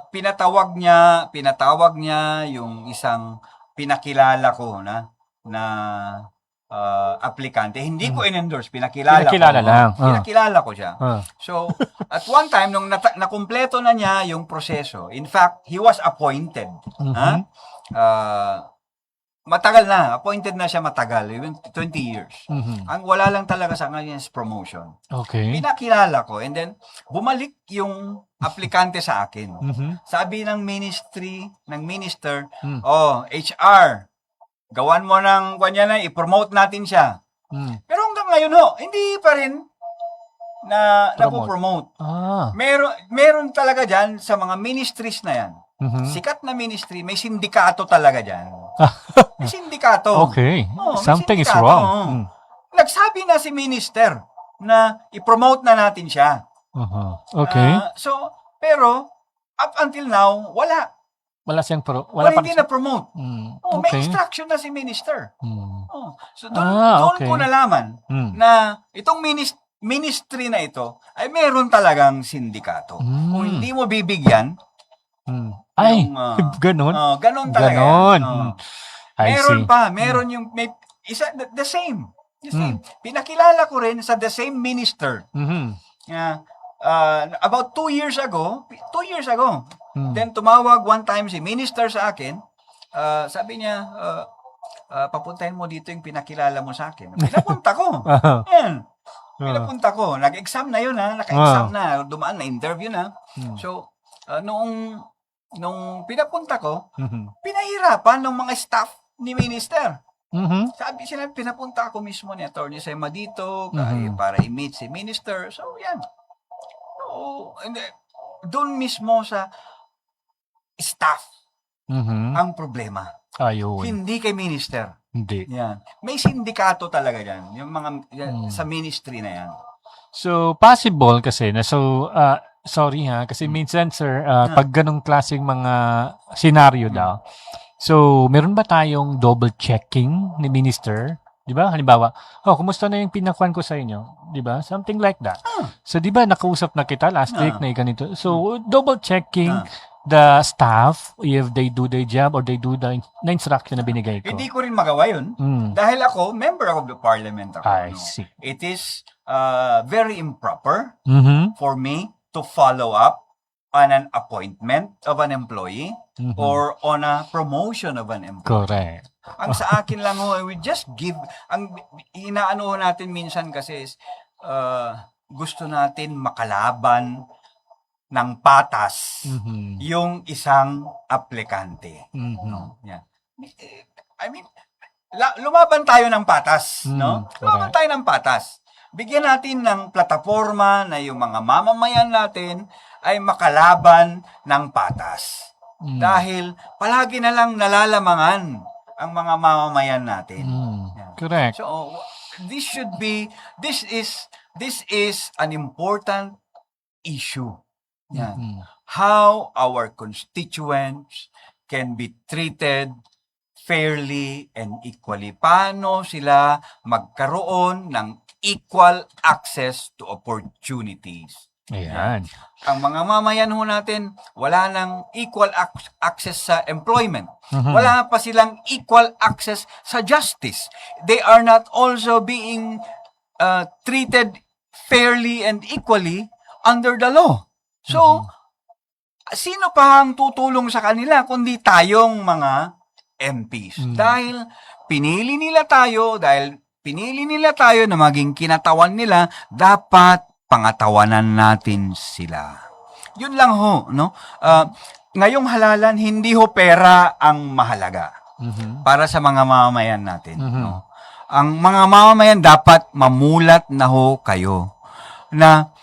pinatawag niya yung isang pinakilala ko na aplikante. Hindi ko in-endorse, pinakilala Pinakilala ko. lang. Pinakilala ko siya. Ah. So, at one time, nung nakumpleto na niya yung proseso, in fact, he was appointed. Mhm. Matagal na. Appointed na siya matagal. Even 20 years. Mhm. Ang wala lang talaga sa kanya is promotion. Okay. Pinakilala ko and then bumalik yung aplikante sa akin. Mhm. Sabi ng minister, Mm. HR, gawan mo ng kanya na, i-promote natin siya. Mm. Pero hanggang ngayon hindi pa rin na napopromote. Ah. Meron talaga dyan sa mga ministries na yan. Mhm. Sikat na ministry, may sindikato talaga dyan. May sindikato. Okay. Oo, may Something is sindikato, wrong. oo. Mm. Nagsabi na si minister na i-promote na natin siya. Okay. Pero, up until now, wala. Wala siyang Wala hindi na-promote. Mm. May Okay. instruction na si minister. Mm. So, doon okay. ko nalaman Mm. na itong ministry na ito ay meron talagang sindikato. Kung hindi mo bibigyan, Ay, yung, ganon? ganon talaga. Ganon. yan. I Meron see. pa, meron yung may isa the same. The same. Pinakilala ko rin sa the same minister. Mhm. About 2 years ago, Mm. then tumawag one time si minister sa akin, sabi niya, papuntahin mo dito yung pinakilala mo sa akin. Pinapunta ko. Yan. Pinapunta ko. Nag-exam na yun, naka-exam na, dumaan na, interview na. So, nung pinapunta ko, pinahirapan ng mga staff ni minister. Mhm. Sinabi, pinapunta ako mismo ni Atty. Sema dito para i-meet si minister. So, yan. So, doon mismo sa staff ang problema. Ayun. Hindi kay minister. Hindi. Yan. May sindikato talaga yan. Yung mga sa ministry na yan. So, possible kasi na sorry kasi minsan sir, pag ganong klaseng mga senaryo daw, so, meron ba tayong double checking ni minister? 'Di ba? Halimbawa, kumusta na yung pinakuan ko sa inyo? 'Di ba? Something like that. So, 'di ba nakausap na kita last week na ganito. So, double checking the staff if they do their job or they do the instruction na binigay ko. Hindi ko rin magawa yun. Dahil ako, member of the parliament ako. I see. It is very improper Mhm. for me to follow up on an appointment of an employee or on a promotion of an employee. Correct. Ang sa akin lang we just give, ang inaano natin minsan kasi is, gusto natin makalaban ng patas yung isang aplikante. No? Yan. I mean, lumaban tayo ng patas, no? Lumaban tayo ng patas. Bigyan natin ng plataforma na yung mga mamamayan natin ay makalaban ng patas. Dahil palagi na lang nalalamangan ang mga mamamayan natin. Correct. So this is an important issue. Yan. How our constituents can be treated fairly and equally. Paano sila magkaroon ng equal access to opportunities. Ayan. Ang mga mamayan ho natin, wala nang equal access sa employment. Wala pa silang equal access sa justice. They are not also being treated fairly and equally under the law. So, sino pa ang tutulong sa kanila kundi tayong mga MPs? Dahil pinili nila tayo na maging kinatawan nila, dapat pangatawanan natin sila. Yun lang ho, no? Ngayong halalan, hindi ho pera ang mahalaga para sa mga mamamayan natin. No? Ang mga mamamayan dapat mamulat na ho kayo na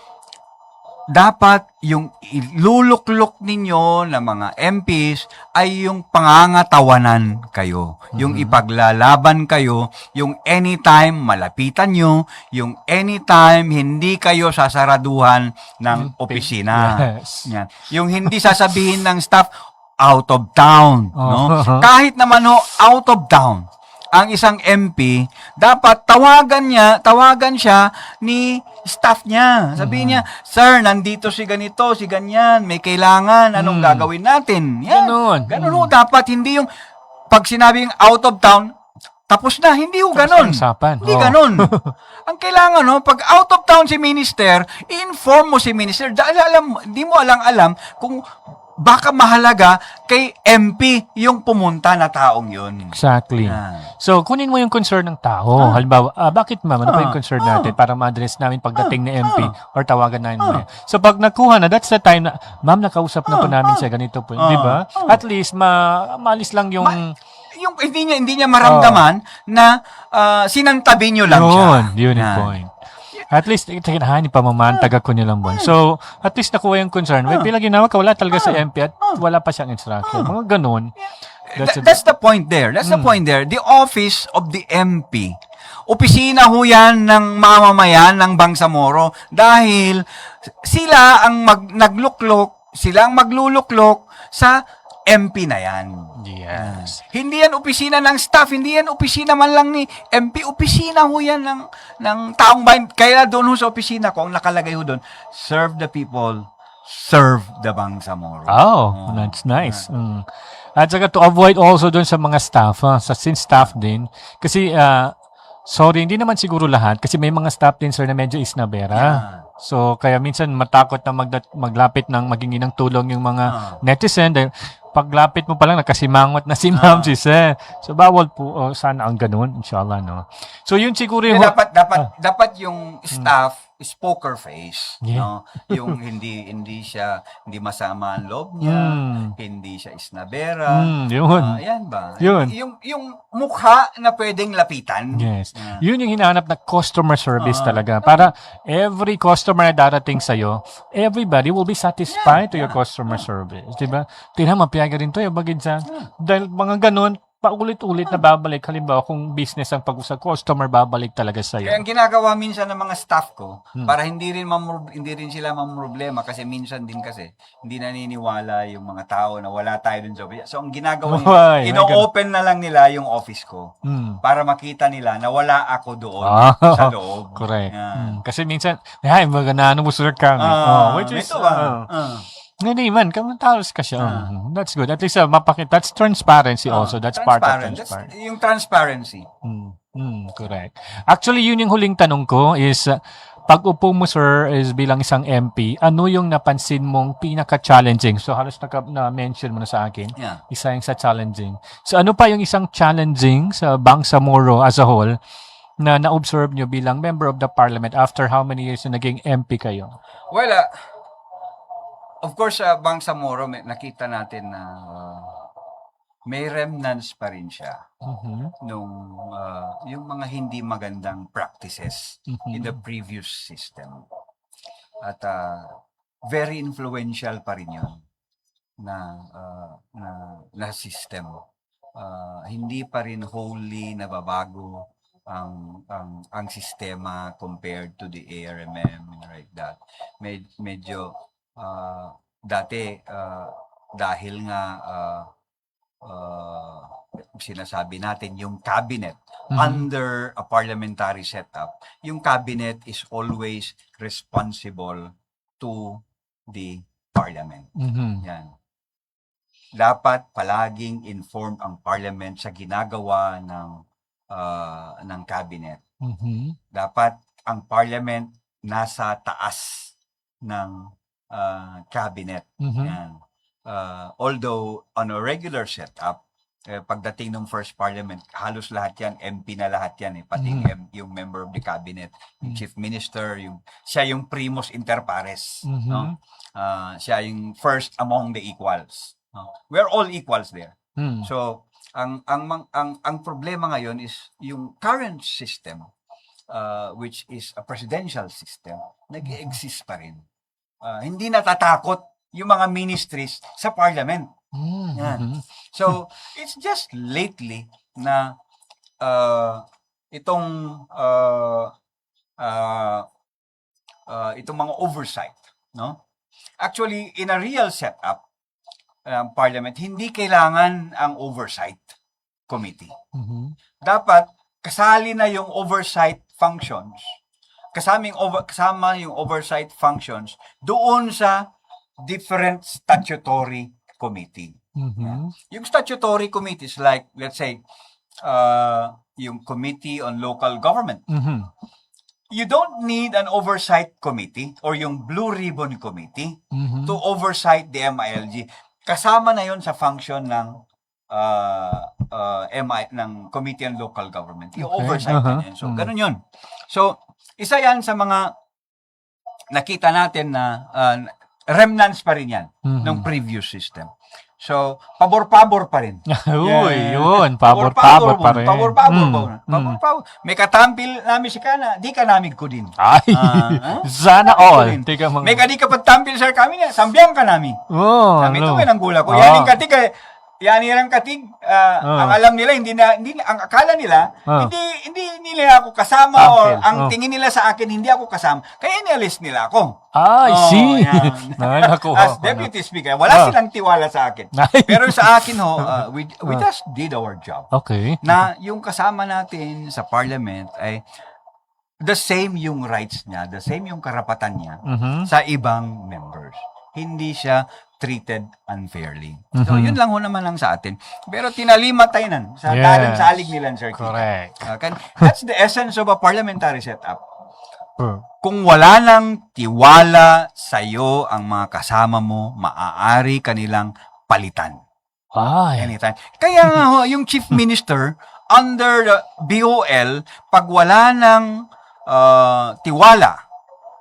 dapat yung iluluklok ninyo ng mga MPs ay yung pangangatawanan kayo. Yung ipaglalaban kayo, yung anytime malapitan nyo, yung anytime hindi kayo sasaraduhan ng opisina. Yes. Yan. Yung hindi sasabihin ng staff, out of town. No? Kahit naman out of town, ang isang MP, dapat tawagan siya ni staff niya. Sabihin niya, sir, nandito si ganito, si ganyan, may kailangan, anong gagawin natin? Yan. Ganun ho, dapat hindi yung, pag sinabing out of town, tapos na. Hindi ho ganon. Usapan. Hindi ganon. Ang kailangan, no, pag out of town si minister, inform mo si minister. Dahil di mo alam kung baka mahalaga kay MP yung pumunta na taong yun. Exactly. So, kunin mo yung concern ng tao. Halimbawa, bakit ma'am? Ano pa yung concern natin para ma-address namin pagdating ni MP or tawagan namin. So, pag nakuha na, that's the time na, ma'am, nakausap na po namin siya, ganito po. Di ba? At least, maalis lang yung... yung hindi niya maramdaman na sinantabi nyo lang siya. Yun yung point. At least, ni pamamantaga ko nilang buwan. So, at least nakuha yung concern. May pila ginawa ka, wala talaga sa MP at wala pa siyang instruction. Mga ganun. That's the point there. That's the point there. The office of the MP. Opisina ho yan ng mamamayan ng Bangsamoro dahil sila ang sila ang magluluklok sa MP na yan. Yes. Hindi yan opisina ng staff, hindi yan opisina man lang ni MP, opisina ho yan ng taong bayan. Kaya doon ho sa opisina ko, ang nakalagay ho doon, serve the people, serve the Bangsamoro. Oh, that's nice. At saka to avoid also doon sa mga staff, sa staff din, kasi sorry, hindi naman siguro lahat, kasi may mga staff din sir na medyo isnabera. So, kaya minsan matakot na maglapit ng maghingi ng tulong yung mga netizen dahil paglapit mo pa lang nakasimangot na si ma'am si sir. So, bawal po sana ang ganun, inshallah, no? So, yun siguro yung... Dapat yung staff is poker face, no? Yung hindi masama ang loob niya, hindi siya isnabera. Yun. Yan ba? Yun. Yung mukha na pwedeng lapitan. Yes. Yun yung hinahanap na customer service talaga. Para every customer na darating sa'yo, everybody will be satisfied to your customer service. Diba? Tingnan, mapiyaga rin to yung bagid sa... Dahil mga ganun, paulit-ulit na babalik. Halimbawa, kung business ang pag-usap, customer babalik talaga sa'yo. Kaya ang ginagawa minsan ng mga staff ko, para hindi rin sila mamroblema kasi minsan din kasi hindi naniniwala yung mga tao na wala tayo dun sa office. So, ang ginagawa nila, ino-open na lang nila yung office ko para makita nila na wala ako doon sa loob. Correct. Kasi minsan, maganda mo sir kami. Which is, hindi man, kamatalos ka siya. That's good. At least mapakita. That's transparency also. That's part of transparency. Yung transparency. Correct. Actually, yun yung huling tanong ko is, pag upo mo, sir, is bilang isang MP, ano yung napansin mong pinaka-challenging? So, halos na-mention mo na sa akin. Isa yung sa challenging. So, ano pa yung isang challenging sa Bangsamoro as a whole na na-observe nyo bilang member of the parliament after how many years na naging MP kayo? Well, of course, Bangsamoro, nakita natin na may remnants pa rin siya nung yung mga hindi magandang practices in the previous system. At very influential pa rin yun na system. Hindi pa rin wholly nababago ang sistema compared to the ARMM, like that. Medyo dati dahil nga sinasabi natin yung cabinet under a parliamentary setup, yung cabinet is always responsible to the parliament. Yan. Dapat palaging informed ang parliament sa ginagawa ng cabinet. Dapat ang parliament nasa taas ng cabinet. Yan. Although on a regular setup, pagdating ng first parliament, halos lahat yan, MP na lahat yan. Pati yung member of the cabinet, yung chief minister, siya yung primus inter pares. No? Siya yung first among the equals. No? We're all equals there. So, ang problema ngayon is yung current system, which is a presidential system, nag-exist pa rin. Hindi natatakot yung mga ministries sa parliament. So, it's just lately na itong mga oversight, no? Actually, in a real setup, parliament, hindi kailangan ang oversight committee. Dapat kasali na yung oversight functions. Kasama yung oversight functions doon sa different statutory committee. Yung statutory committees like, let's say, yung Committee on Local Government. Mhm. You don't need an oversight committee or yung Blue Ribbon Committee Mhm. to oversight the MILG. Kasama na yon sa function ng ng Committee on Local Government. Yung Okay. oversight Uh-huh. na yan. So, ganun yun. So, isa yan sa mga nakita natin na remnants pa rin yan Mhm. ng previous system. So, pabor-pabor pa rin. Uy, yun. Pabor-pabor pa rin. Pabor-pabor. Mm. Pabor-pabor. May katampil namin si Kana, di ka namin ko din. Ay, sana all. Tika May kadi ka patampil sa kami niya, sambiang ka namin. Oh, Kami ito no. may nanggula ko. Ah. Yan yung katig, ang alam nila, ang akala nila, hindi nila ako kasama or Tampil. ang tingin nila sa akin, hindi ako kasama. Kaya inalis nila ako. I see. Yan. Nakuha As ko na. Deputy Speaker, wala silang tiwala sa akin. Ay. Pero sa akin we just did our job. Okay. Na yung kasama natin sa parliament ay the same yung rights niya, the same yung karapatan niya Mhm. sa ibang members. Hindi siya treated unfairly. So, Mhm. yun lang ho naman lang sa atin. Pero tinalimat tayo nan sa Yes. dalang salig nila, Sir Kiko. Correct. That's the essence of a parliamentary setup. Hmm. Kung wala nang tiwala sa'yo ang mga kasama mo, maaari kanilang palitan. Ay. Anytime. Kaya nga ho, yung chief minister, under the BOL, pag wala nang tiwala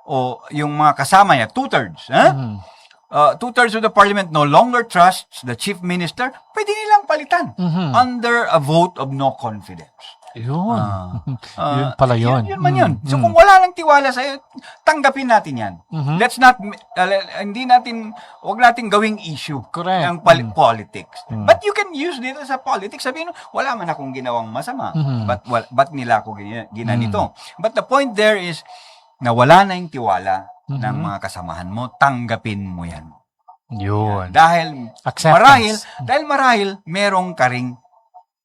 o yung mga kasama niya, two-thirds, Mhm. two-thirds of the parliament no longer trusts the chief minister, pwede nilang palitan Mhm. under a vote of no confidence. Yun. Yun pala yun. Yun man yun. So Mm. kung wala nang tiwala sa'yo, tanggapin natin yan. Mhm. Let's not, wag natin gawing issue Correct. ng politics. But you can use dito sa politics, sabihin, wala man akong ginawang masama. Mhm. But nila ako ginanito. But the point there is, na wala na yung tiwala ng Mhm. mga kasamahan mo, tanggapin mo yan. Yun. Dahil Acceptance. marahil merong ka ring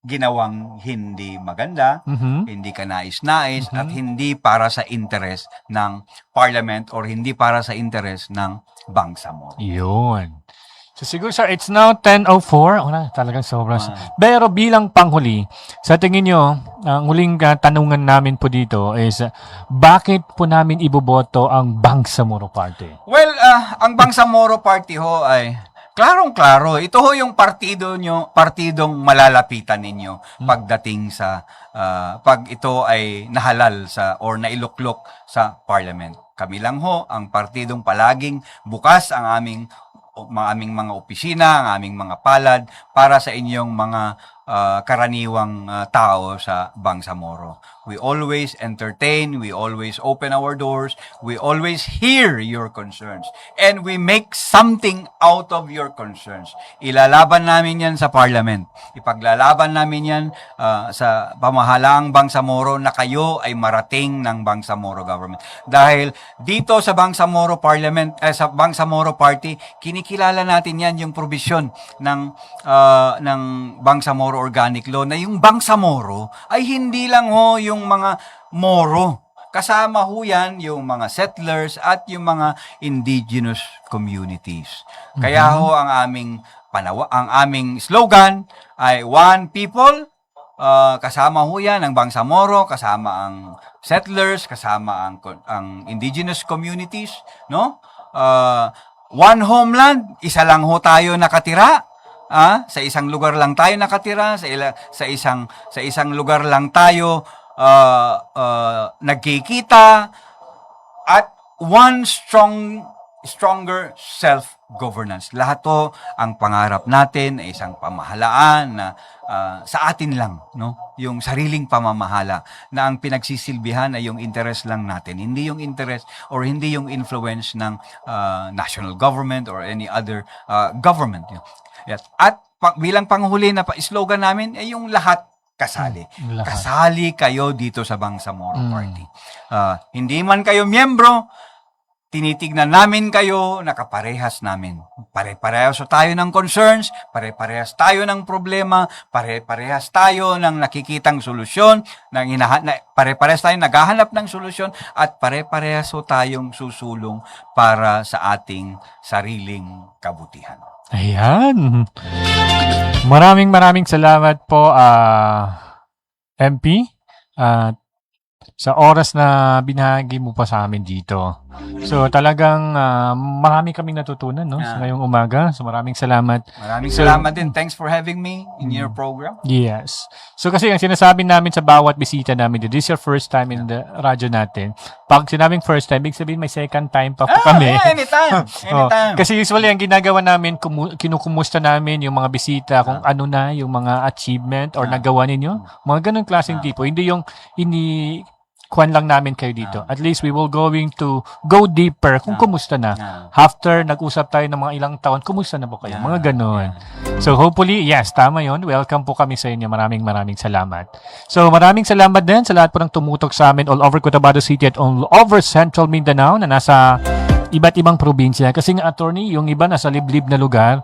ginawang hindi maganda, Mhm. hindi ka nais-nais, at hindi para sa interes ng parliament or hindi para sa interes ng bangsamoro. Yun. So siguro sir, it's now 10:04. Wala, talagang sobrang. Pero bilang panghuli, sa tingin nyo, ang huling tanungan namin po dito is, bakit po namin iboboto ang Bangsamoro Party? Well, ang Bangsamoro Party ho ay klarong-klaro. Ito ho yung partidong malalapitan ninyo pagdating sa pag ito ay nahalal sa or nailuklok sa parliament. Kami lang ho ang partidong palaging bukas ang aming mga opisina, ang aming mga palad para sa inyong mga karaniwang tao sa Bangsamoro. We always entertain, we always open our doors, we always hear your concerns, and we make something out of your concerns. Ilalaban namin yan sa parliament. Ipaglalaban namin yan sa pamahalaang Bangsamoro na kayo ay marating ng Bangsamoro government. Dahil dito sa Bangsamoro Parliament, sa Bangsamoro Party, kinikilala natin yan yung provision ng Bangsamoro Organic Law na yung Bangsamoro ay hindi lang ho yung mga Moro. Kasama ho yan yung mga settlers at yung mga indigenous communities. Kaya ho ang aming slogan ay One People. Kasama ho yan ang Bangsamoro, kasama ang settlers, kasama ang indigenous communities, no? One homeland, isa lang ho tayo nakatira. Sa isang lugar lang tayo nakatira, sa isang lugar lang tayo nagkikita, at one stronger self-governance. Lahat to ang pangarap natin ay isang pamahalaan na sa atin lang, no? Yung sariling pamamahala na ang pinagsisilbihan ay yung interest lang natin, hindi yung interest or hindi yung influence ng national government or any other government. Yes. At bilang panghuli na slogan namin ay yung lahat kasali. Lahat. Kasali kayo dito sa Bangsamoro Party. Hindi man kayo miyembro, tinitignan namin kayo, nakaparehas namin. Pare-parehas tayo ng concerns, pare-parehas tayo ng problema, pare-parehas tayo ng nakikitang solusyon, pare-parehas tayo naghahanap ng solusyon, at pare-parehas tayong susulong para sa ating sariling kabutihan. Ayan. Maraming salamat po, MP, at sa oras na binahagi mo pa sa amin dito. So talagang marami kaming natutunan sa ngayong umaga. So maraming salamat. Maraming salamat din. Thanks for having me in your program. Yes. So kasi ang sinasabi namin sa bawat bisita namin, this is your first time in the radyo natin. Pag sinabing first time, ibig sabihin may second time pa po kami. Anytime. Anytime. Kasi usually ang ginagawa namin, kinukumusta namin yung mga bisita kung ano na yung mga achievement or nagawa ninyo. Mga ganun klaseng tipo. Hindi yung kuhan lang namin kayo dito. At least we will going to go deeper kung kumusta na. After nag-usap tayo ng mga ilang taon, kumusta na po kayo? Mga ganun. So hopefully, yes, tama yon. Welcome po kami sa inyo. Maraming salamat. So maraming salamat din sa lahat po ng tumutok sa amin all over Cotabato City at all over Central Mindanao na nasa iba't ibang probinsya. Kasi nga, attorney, yung iba nasa liblib na lugar.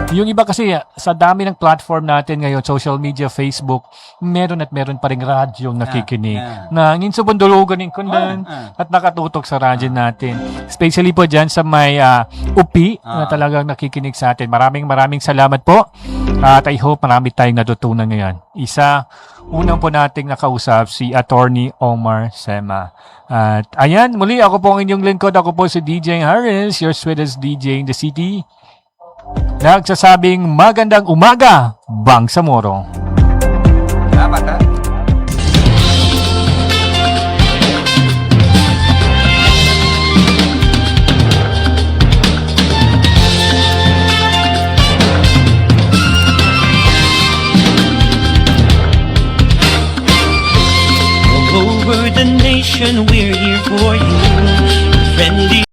Yung iba kasi sa dami ng platform natin ngayon, social media, Facebook, meron pa ring radyong nakikinig. Na nginsubundulugan ng kundan at nakatutok sa radyo natin. Especially po dyan sa may UPI na talagang nakikinig sa atin. Maraming salamat po. At I hope marami tayong natutunan ngayon. Unang po nating nakausap si Attorney Omar Sema. At ayan, muli ako po ang inyong lingkod. Ako po si DJ Harris, your sweetest DJ in the city. Nagsasabing magandang umaga, Bangsamoro. Salamat ha. Over the nation, we're here for you. Friendly